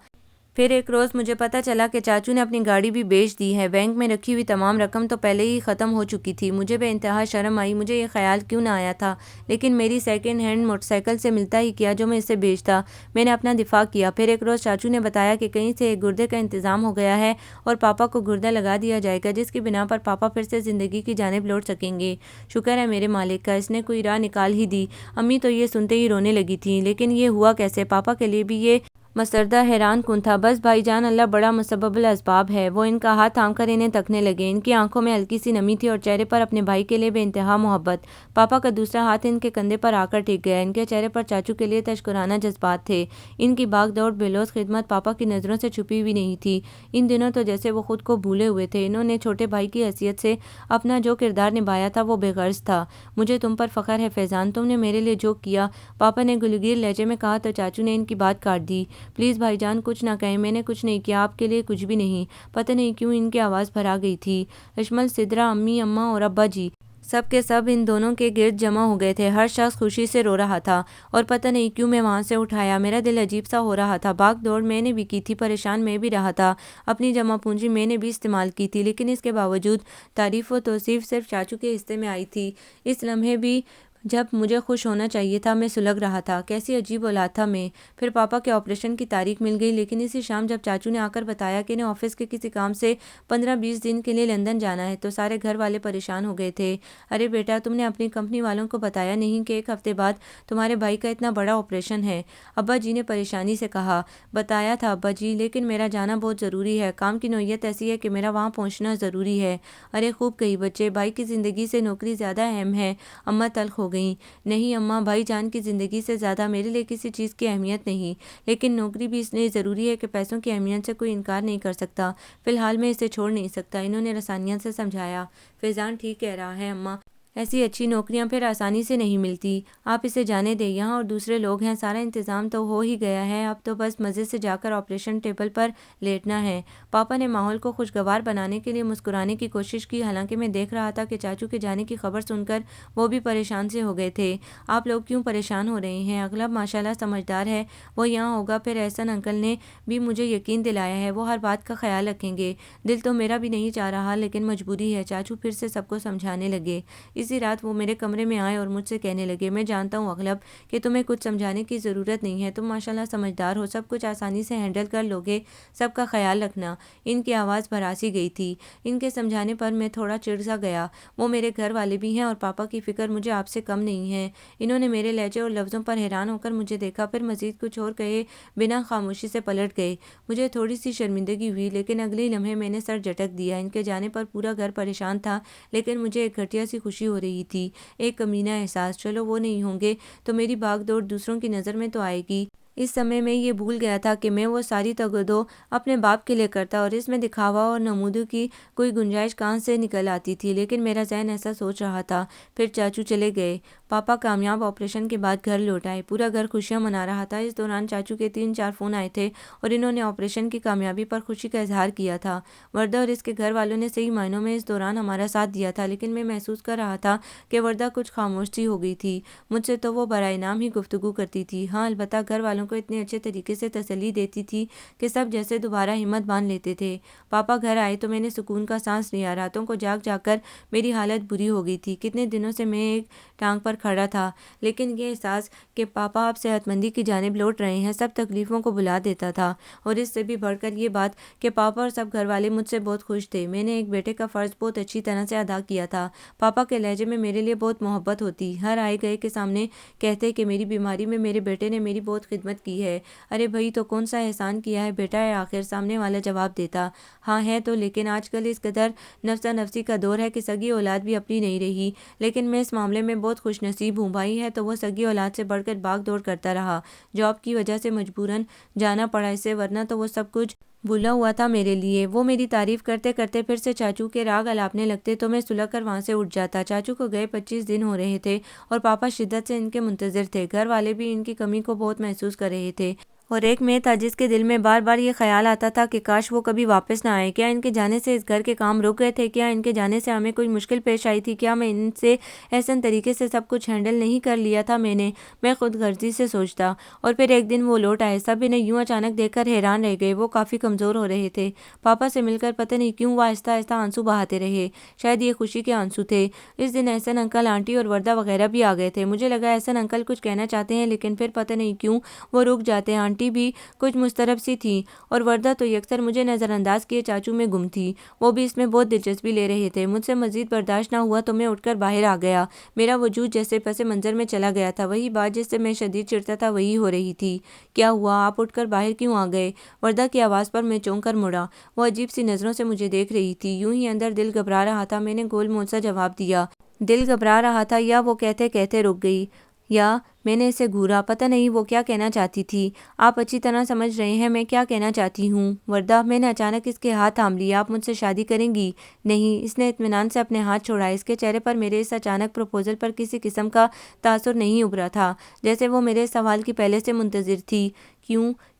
پھر ایک روز مجھے پتہ چلا کہ چاچو نے اپنی گاڑی بھی بیچ دی ہے۔ بینک میں رکھی ہوئی تمام رقم تو پہلے ہی ختم ہو چکی تھی۔ مجھے بے انتہا شرم آئی، مجھے یہ خیال کیوں نہ آیا تھا، لیکن میری سیکنڈ ہینڈ موٹر سائیکل سے ملتا ہی کیا جو میں اسے بیچتا۔ میں نے اپنا دفاع کیا۔ پھر ایک روز چاچو نے بتایا کہ کہیں سے ایک گردے کا انتظام ہو گیا ہے اور پاپا کو گردہ لگا دیا جائے گا، جس کی بنا پر پاپا پھر سے زندگی کی جانب لوٹ سکیں گے۔ شکر ہے میرے مالک کا، اس نے کوئی راہ نکال ہی دی۔ امی تو یہ سنتے ہی رونے لگی تھیں، لیکن یہ ہوا کیسے؟ پاپا کے لیے بھی یہ مسئلہ حیران کن تھا۔ بس بھائی جان، اللہ بڑا مسبب الاسباب ہے۔ وہ ان کا ہاتھ تھام کر انہیں تکنے لگے۔ ان کی آنکھوں میں ہلکی سی نمی تھی اور چہرے پر اپنے بھائی کے لیے بے انتہا محبت۔ پاپا کا دوسرا ہاتھ ان کے کندھے پر آ کر ٹک گیا۔ ان کے چہرے پر چاچو کے لیے تشکرانہ جذبات تھے۔ ان کی باغ دوڑ بےلوث خدمت پاپا کی نظروں سے چھپی ہوئی نہیں تھی۔ ان دنوں تو جیسے وہ خود کو بھولے ہوئے تھے۔ انہوں نے چھوٹے بھائی کی حیثیت سے اپنا جو کردار نبھایا تھا وہ بے غرض تھا۔ مجھے تم پر فخر ہے فیضان، تم نے میرے لیے جو کیا، پاپا نے گلگیر لہجے میں کہا تو چاچو نے ان کی بات کاٹ دی۔ پلیز بھائی جان کچھ نہ کہیں، میں نے کچھ نہیں کیا، آپ کے لیے کچھ بھی نہیں۔ پتہ نہیں کیوں ان کی آواز بھر آ گئی تھی۔ اشمل سدرا، امی، اماں اور ابا جی، سب کے سب ان دونوں کے گرد جمع ہو گئے تھے۔ ہر شخص خوشی سے رو رہا تھا اور پتہ نہیں کیوں میں وہاں سے اٹھایا۔ میرا دل عجیب سا ہو رہا تھا۔ بھاگ دوڑ میں نے بھی کی تھی، پریشان میں بھی رہا تھا، اپنی جمع پونجی میں نے بھی استعمال کی تھی، لیکن اس کے باوجود تعریف و توصیف صرف چاچو کے حصے میں آئی تھی۔ اس لمحے بھی جب مجھے خوش ہونا چاہیے تھا، میں سلگ رہا تھا۔ کیسی عجیب اولاد تھا میں۔ پھر پاپا کے آپریشن کی تاریخ مل گئی، لیکن اسی شام جب چاچو نے آ کر بتایا کہ انہیں آفس کے کسی کام سے 15-20 دن کے لیے لندن جانا ہے تو سارے گھر والے پریشان ہو گئے تھے۔ ارے بیٹا، تم نے اپنی کمپنی والوں کو بتایا نہیں کہ ایک ہفتے بعد تمہارے بھائی کا اتنا بڑا آپریشن ہے؟ ابا جی نے پریشانی سے کہا۔ بتایا تھا ابا جی، لیکن میرا جانا بہت ضروری ہے۔ کام کی نوعیت ایسی ہے کہ میرا وہاں پہنچنا ضروری ہے۔ ارے خوب کہی بچے، بھائی کی زندگی سے نوکری زیادہ اہم ہے۔ اماں تلخ ہو گئیں۔ نہیں اماں، بھائی جان کی زندگی سے زیادہ میرے لیے کسی چیز کی اہمیت نہیں، لیکن نوکری بھی اس لیے ضروری ہے کہ پیسوں کی اہمیت سے کوئی انکار نہیں کر سکتا۔ فی الحال میں اسے چھوڑ نہیں سکتا، انہوں نے رسانیت سے سمجھایا۔ فیضان ٹھیک کہہ رہا ہے اماں، ایسی اچھی نوکریاں پھر آسانی سے نہیں ملتی۔ آپ اسے جانے دیں، یہاں اور دوسرے لوگ ہیں، سارا انتظام تو ہو ہی گیا ہے، اب تو بس مزے سے جا کر آپریشن ٹیبل پر لیٹنا ہے۔ پاپا نے ماحول کو خوشگوار بنانے کے لیے مسکرانے کی کوشش کی، حالانکہ میں دیکھ رہا تھا کہ چاچو کے جانے کی خبر سن کر وہ بھی پریشان سے ہو گئے تھے۔ آپ لوگ کیوں پریشان ہو رہے ہیں؟ اغلب ماشاءاللہ سمجھدار ہے، وہ یہاں ہوگا۔ پھر احسن انکل نے بھی مجھے یقین دلایا ہے، وہ ہر بات کا خیال رکھیں گے۔ دل تو میرا بھی نہیں چاہ رہا، لیکن مجبوری ہے۔ چاچو پھر سے سب کو سمجھانے لگے۔ اسی رات وہ میرے کمرے میں آئے اور مجھ سے کہنے لگے، میں جانتا ہوں اغلب کہ تمہیں کچھ سمجھانے کی ضرورت نہیں ہے، تم ماشاءاللہ سمجھدار ہو، سب کچھ آسانی سے ہینڈل کر لوگے، سب کا خیال رکھنا۔ ان کی آواز بھراسی گئی تھی۔ ان کے سمجھانے پر میں تھوڑا چڑ سا گیا۔ وہ میرے گھر والے بھی ہیں اور پاپا کی فکر مجھے آپ سے کم نہیں ہے۔ انہوں نے میرے لہجے اور لفظوں پر حیران ہو کر مجھے دیکھا، پھر مزید کچھ اور کہے بنا خاموشی سے پلٹ گئے۔ مجھے تھوڑی سی شرمندگی ہوئی، لیکن اگلے لمحے میں نے سر جھٹک دیا۔ ان کے جانے پر پورا گھر پریشان تھا، لیکن مجھے ایک گھٹیا سی خوشی ہو رہی تھی، ایک کمینہ احساس، چلو وہ نہیں ہوں گے تو میری بھاگ دوڑ دوسروں کی نظر میں تو آئے گی۔ اس سمے میں یہ بھول گیا تھا کہ میں وہ ساری تگودو اپنے باپ کے لیے کرتا اور اس میں دکھاوا اور نمودی کی کوئی گنجائش کہاں سے نکل آتی تھی، لیکن میرا ذہن ایسا سوچ رہا تھا۔ پھر چاچو چلے گئے۔ پاپا کامیاب آپریشن کے بعد گھر لوٹ آئے۔ پورا گھر خوشیاں منا رہا تھا۔ اس دوران چاچو کے 3-4 فون آئے تھے اور انہوں نے آپریشن کی کامیابی پر خوشی کا اظہار کیا تھا۔ وردہ اور اس کے گھر والوں نے صحیح معنوں میں اس دوران ہمارا ساتھ دیا تھا، لیکن میں محسوس کر رہا تھا کہ وردہ کچھ خاموش سی ہو گئی تھی۔ مجھ سے تو وہ برائے نام ہی گفتگو کرتی تھی، ہاں البتہ گھر والوں کو اتنے اچھے طریقے سے تسلی دیتی تھی کہ سب جیسے دوبارہ ہمت باندھ لیتے تھے۔ پاپا گھر آئے تو میں نے سکون کا سانس لیا۔ راتوں کو جاگ جا کر میری حالت بری ہو گئی تھی۔ کتنے دنوں سے میں ایک ٹانگ پر کھڑا تھا، لیکن یہ احساس کہ پاپا اب صحت مندی کی جانب لوٹ رہے ہیں سب تکلیفوں کو بھلا دیتا تھا، اور اس سے بھی بڑھ کر یہ بات کہ پاپا اور سب گھر والے مجھ سے بہت خوش تھے۔ میں نے ایک بیٹے کا فرض بہت اچھی طرح سے ادا کیا تھا۔ پاپا کے لہجے میں میرے لیے بہت محبت ہوتی، ہر آئے گئے کے سامنے کہتے کہ میری بیماری میں میرے بیٹے نے میری بہت خدمت کی ہے۔ ارے بھائی تو کون سا احسان کیا ہے بیٹا ہے آخر، سامنے والا جواب دیتا۔ ہاں ہے تو، لیکن آج کل اس قدر نفسا نفسی کا دور ہے کہ سگی اولاد بھی اپنی نہیں رہی، لیکن میں اس معاملے میں بہت خوش نصیب ہوں۔ بھائی ہے تو وہ سگی اولاد سے بڑھ کر بھاگ دوڑ کرتا رہا، جاب کی وجہ سے مجبوراً جانا پڑا اسے، ورنہ تو وہ سب کچھ بھولا ہوا تھا میرے لیے۔ وہ میری تعریف کرتے کرتے پھر سے چاچو کے راگ الاپنے لگتے تو میں سلگ کر وہاں سے اٹھ جاتا۔ چاچو کو گئے 25 دن ہو رہے تھے اور پاپا شدت سے ان کے منتظر تھے۔ گھر والے بھی ان کی کمی کو بہت محسوس کر رہے تھے اور ایک میں تھا جس کے دل میں بار بار یہ خیال آتا تھا کہ کاش وہ کبھی واپس نہ آئے۔ کیا ان کے جانے سے اس گھر کے کام رک گئے تھے؟ کیا ان کے جانے سے ہمیں کوئی مشکل پیش آئی تھی؟ کیا میں ان سے احسن طریقے سے سب کچھ ہینڈل نہیں کر لیا تھا؟ میں خود غرضی سے سوچتا۔ اور پھر ایک دن وہ لوٹ آئے۔ سب انہیں یوں اچانک دیکھ کر حیران رہ گئے۔ وہ کافی کمزور ہو رہے تھے۔ پاپا سے مل کر پتہ نہیں کیوں وہ آہستہ آہستہ آنسو بہاتے رہے۔ شاید یہ خوشی کے آنسو تھے۔ اس دن احسن انکل، آنٹی اور وردہ وغیرہ بھی آ گئے تھے۔ مجھے لگا احسن انکل کچھ کہنا چاہتے ہیں، لیکن پھر پتہ نہیں کیوں وہ رک جاتے۔ آنٹی بھی کچھ مضطرب سی تھی اور وردہ تو یکسر مجھے نظر انداز کیے چاچو میں گم تھی۔ وہ بھی اس میں بہت دلچسپی لے رہے تھے۔ مجھ سے مزید برداشت نہ ہوا تو میں اٹھ کر باہر آ گیا۔ میرا وجود جیسے پس منظر میں چلا گیا تھا۔ وہی بات جس سے میں شدید چڑھتا تھا وہی ہو رہی تھی۔ کیا ہوا؟ آپ اٹھ کر باہر کیوں آ گئے؟ وردہ کی آواز پر میں چونک کر مڑا۔ وہ عجیب سی نظروں سے مجھے دیکھ رہی تھی۔ یوں ہی اندر دل گھبرا رہا تھا۔ میں نے گول مول سا جواب دیا۔ دل گھبرا رہا تھا، یا وہ کہتے کہتے رک گئی، یا میں نے اسے گھورا۔ پتہ نہیں وہ کیا کہنا چاہتی تھی۔ آپ اچھی طرح سمجھ رہے ہیں میں کیا کہنا چاہتی ہوں؟ وردہ، میں نے اچانک اس کے ہاتھ تھام لیے۔ آپ مجھ سے شادی کریں گی؟ نہیں۔ اس نے اطمینان سے اپنے ہاتھ چھوڑا۔ اس کے چہرے پر میرے اس اچانک پروپوزل پر کسی قسم کا تاثر نہیں ابھرا تھا، جیسے وہ میرے سوال کی پہلے سے منتظر تھی۔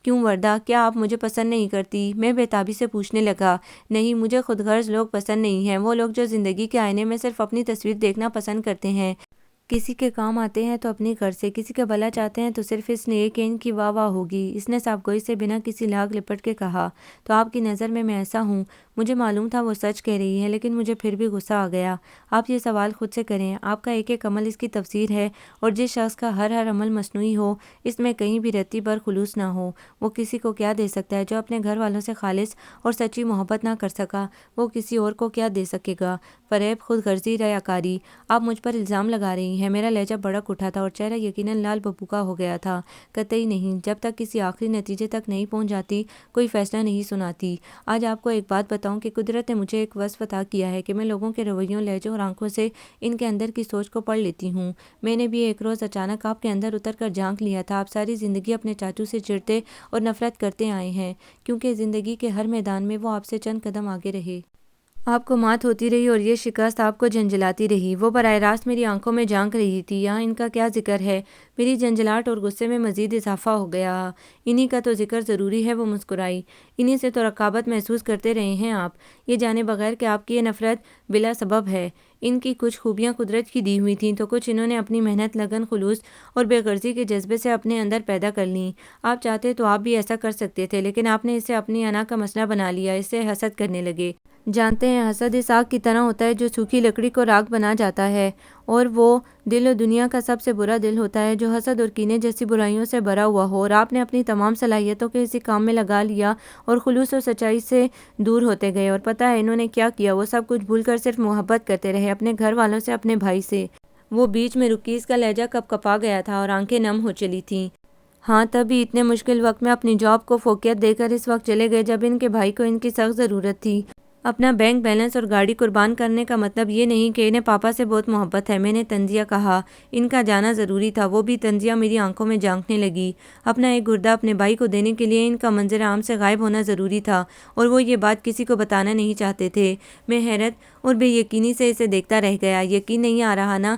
کیوں وردہ، کیا آپ مجھے پسند نہیں کرتی؟ میں بے تابی سے پوچھنے لگا۔ نہیں، مجھے خود غرض لوگ پسند نہیں ہیں۔ وہ لوگ جو زندگی کے آئینے میں صرف اپنی تصویر دیکھنا پسند کرتے ہیں۔ کسی کے کام آتے ہیں تو اپنی غرض سے، کسی کا بھلا چاہتے ہیں تو صرف اس لیے کہ ان کی واہ واہ ہوگی۔ اس نے صاف گوئی سے بنا کسی لاگ لپٹ کے کہا۔ تو آپ کی نظر میں ایسا ہوں؟ مجھے معلوم تھا وہ سچ کہہ رہی ہے، لیکن مجھے پھر بھی غصہ آ گیا۔ آپ یہ سوال خود سے کریں۔ آپ کا ایک ایک عمل اس کی تفسیر ہے، اور جس شخص کا ہر عمل مصنوعی ہو، اس میں کہیں بھی رتی بھر خلوص نہ ہو، وہ کسی کو کیا دے سکتا ہے؟ جو اپنے گھر والوں سے خالص اور سچی محبت نہ کر سکا، وہ کسی اور کو کیا دے سکے گا؟ فریب، خود غرضی، ریاکاری۔ آپ مجھ پر الزام لگا رہی ہیں۔ میرا لہجہ بھڑک اٹھا تھا اور چہرہ یقیناً لال ببو کا ہو گیا تھا۔ قطعی نہیں۔ جب تک کسی آخری نتیجے تک نہیں پہنچ جاتی، کوئی فیصلہ نہیں سناتی۔ آج آپ کو ایک بات بتاؤں کہ قدرت نے مجھے ایک وصف عطا کیا ہے کہ میں لوگوں کے رویوں، لہجوں اور آنکھوں سے ان کے اندر کی سوچ کو پڑھ لیتی ہوں۔ میں نے بھی ایک روز اچانک آپ کے اندر اتر کر جھانک لیا تھا۔ آپ ساری زندگی اپنے چاچو سے چڑھتے اور نفرت کرتے آئے ہیں، کیونکہ زندگی کے ہر میدان میں وہ آپ سے چند قدم آگے رہے۔ آپ کو مات ہوتی رہی اور یہ شکست آپ کو جھنجھلاتی رہی۔ وہ براہ راست میری آنکھوں میں جھانک رہی تھی۔ یہاں ان کا کیا ذکر ہے؟ میری جھنجھلاہٹ اور غصے میں مزید اضافہ ہو گیا۔ انہی کا تو ذکر ضروری ہے۔ وہ مسکرائی۔ انہی سے تو رقابت محسوس کرتے رہے ہیں آپ، یہ جانے بغیر کہ آپ کی یہ نفرت بلا سبب ہے۔ ان کی کچھ خوبیاں قدرت کی دی ہوئی تھیں، تو کچھ انہوں نے اپنی محنت، لگن، خلوص اور بے غرضی کے جذبے سے اپنے اندر پیدا کر لیں۔ آپ چاہتے تو آپ بھی ایسا کر سکتے تھے، لیکن آپ نے اسے اپنی انا کا مسئلہ بنا لیا، اس سے حسد کرنے لگے۔ جانتے ہیں، حسد اس آگ کی طرح ہوتا ہے جو سوکھی لکڑی کو راکھ بنا جاتا ہے، اور وہ دل و دنیا کا سب سے برا دل ہوتا ہے جو حسد اور کینے جیسی برائیوں سے بھرا ہوا ہو۔ اور آپ نے اپنی تمام صلاحیتوں کے اسی کام میں لگا لیا اور خلوص اور سچائی سے دور ہوتے گئے۔ اور پتہ ہے انہوں نے کیا کیا؟ وہ سب کچھ بھول کر صرف محبت کرتے رہے، اپنے گھر والوں سے، اپنے بھائی سے۔ وہ بیچ میں رکی، اس کا لہجہ کپ کپا گیا تھا اور آنکھیں نم ہو چلی تھیں۔ ہاں، تبھی اتنے مشکل وقت میں اپنی جاب کو فوقیت دے کر اس وقت چلے گئے جب ان کے بھائی کو ان کی سخت ضرورت تھی۔ اپنا بینک بیلنس اور گاڑی قربان کرنے کا مطلب یہ نہیں کہ انہیں پاپا سے بہت محبت ہے۔ میں نے طنزیہ کہا۔ ان کا جانا ضروری تھا۔ وہ بھی طنزیہ میری آنکھوں میں جھانکنے لگی۔ اپنا ایک گردہ اپنے بھائی کو دینے کے لیے ان کا منظر عام سے غائب ہونا ضروری تھا، اور وہ یہ بات کسی کو بتانا نہیں چاہتے تھے۔ میں حیرت اور بے یقینی سے اسے دیکھتا رہ گیا۔ یقین نہیں آ رہا نا؟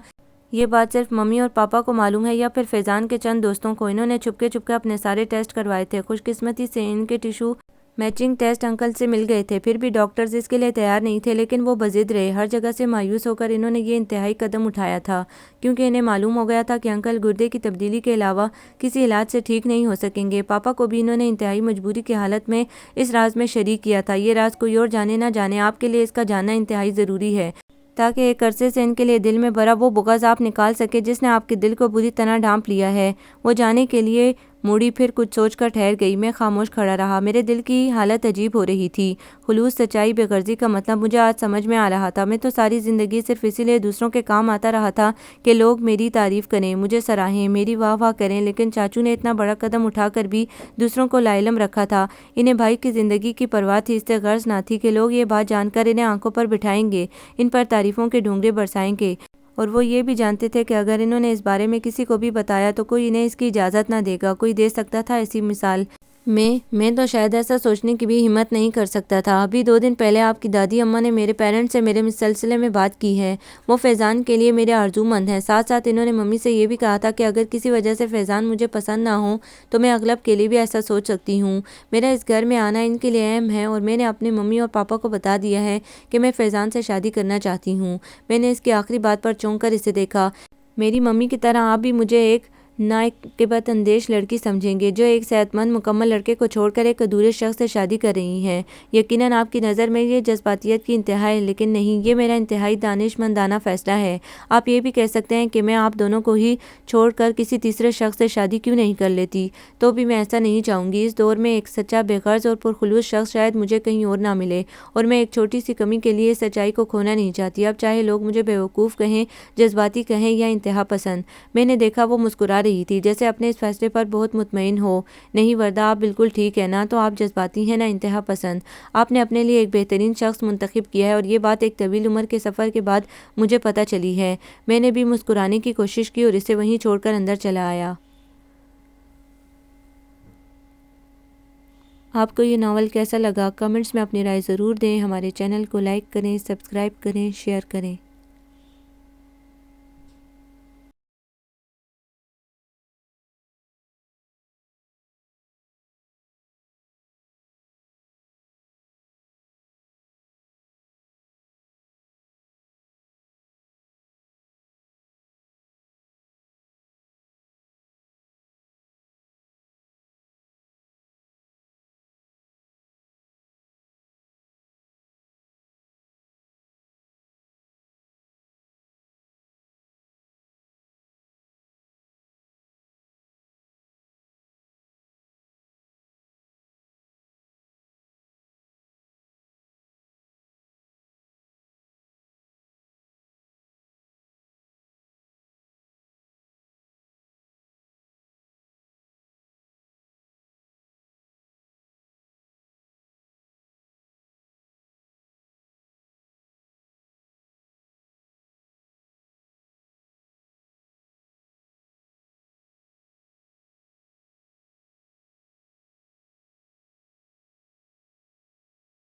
یہ بات صرف ممی اور پاپا کو معلوم ہے، یا پھر فیضان کے چند دوستوں کو؟ انہوں نے چھپکے چھپکے اپنے سارے ٹیسٹ کروائے تھے۔ خوش قسمتی سے ان کے ٹیشو میچنگ ٹیسٹ انکل سے مل گئے تھے۔ پھر بھی ڈاکٹرز اس کے لیے تیار نہیں تھے، لیکن وہ بضد رہے۔ ہر جگہ سے مایوس ہو کر انہوں نے یہ انتہائی قدم اٹھایا تھا، کیونکہ انہیں معلوم ہو گیا تھا کہ انکل گردے کی تبدیلی کے علاوہ کسی علاج سے ٹھیک نہیں ہو سکیں گے۔ پاپا کو بھی انہوں نے انتہائی مجبوری کی حالت میں اس راز میں شریک کیا تھا۔ یہ راز کوئی اور جانے نہ جانے، آپ کے لیے اس کا جاننا انتہائی ضروری ہے، تاکہ ایک عرصے سے ان کے لیے دل میں بھرا وہ بغض آپ نکال سکے جس نے آپ کے دل کو بری طرح ڈھانپ لیا ہے۔ وہ جانے کے لیے مڑی، پھر کچھ سوچ کر ٹھہر گئی۔ میں خاموش کھڑا رہا۔ میرے دل کی حالت عجیب ہو رہی تھی۔ خلوص، سچائی، بے غرضی کا مطلب مجھے آج سمجھ میں آ رہا تھا۔ میں تو ساری زندگی صرف اسی لیے دوسروں کے کام آتا رہا تھا کہ لوگ میری تعریف کریں، مجھے سراہیں، میری واہ واہ کریں، لیکن چاچو نے اتنا بڑا قدم اٹھا کر بھی دوسروں کو لاعلم رکھا تھا۔ انہیں بھائی کی زندگی کی پرواہ تھی، اس سے غرض نہ تھی کہ لوگ یہ بات جان کر انہیں آنکھوں پر بٹھائیں گے، ان پر تعریفوں کے ڈونگے برسائیں گے۔ اور وہ یہ بھی جانتے تھے کہ اگر انہوں نے اس بارے میں کسی کو بھی بتایا تو کوئی انہیں اس کی اجازت نہ دے گا۔ کوئی دے سکتا تھا ایسی مثال؟ میں تو شاید ایسا سوچنے کی بھی ہمت نہیں کر سکتا تھا۔ ابھی 2 دن پہلے آپ کی دادی اماں نے میرے پیرنٹس سے میرے سلسلے میں بات کی ہے۔ وہ فیضان کے لیے میرے آرزو مند ہیں۔ ساتھ ساتھ انہوں نے ممی سے یہ بھی کہا تھا کہ اگر کسی وجہ سے فیضان مجھے پسند نہ ہو تو میں اغلب کے لیے بھی ایسا سوچ سکتی ہوں۔ میرا اس گھر میں آنا ان کے لیے اہم ہے اور میں نے اپنے ممی اور پاپا کو بتا دیا ہے کہ میں فیضان سے شادی کرنا چاہتی ہوں۔ میں نے اس کی آخری بات پر چونک کر اسے دیکھا۔ میری ممی کی طرح آپ بھی مجھے ایک ناقابل اندیش لڑکی سمجھیں گے جو ایک صحت مند مکمل لڑکے کو چھوڑ کر ایک ادھورے شخص سے شادی کر رہی ہیں۔ یقیناً آپ کی نظر میں یہ جذباتیت کی انتہا ہے، لیکن نہیں، یہ میرا انتہائی دانشمندانہ فیصلہ ہے۔ آپ یہ بھی کہہ سکتے ہیں کہ میں آپ دونوں کو ہی چھوڑ کر کسی تیسرے شخص سے شادی کیوں نہیں کر لیتی، تو بھی میں ایسا نہیں چاہوں گی۔ اس دور میں ایک سچا، بے غرض اور پرخلوص شخص شاید مجھے کہیں اور نہ ملے، اور میں ایک چھوٹی سی کمی کے لیے اس سچائی کو کھونا نہیں چاہتی، اب چاہے لوگ مجھے بیوقوف کہیں، جذباتی کہیں یا انتہا پسند۔ میں نے دیکھا وہ مسکرا رہی تھی، جیسے اپنے اس فیصلے پر بہت مطمئن ہو۔ نہیں وردہ، آپ بالکل ٹھیک ہے، نہ تو آپ جذباتی ہیں نہ انتہا پسند۔ آپ نے اپنے لیے ایک بہترین شخص منتخب کیا ہے، اور یہ بات ایک طویل عمر کے سفر کے بعد مجھے پتہ چلی ہے۔ میں نے بھی مسکرانے کی کوشش کی اور اسے وہیں چھوڑ کر اندر چلا آیا۔ آپ کو یہ ناول کیسا لگا؟ کمنٹس میں اپنی رائے ضرور دیں۔ ہمارے چینل کو لائک کریں، سبسکرائب کریں، شیئر کریں۔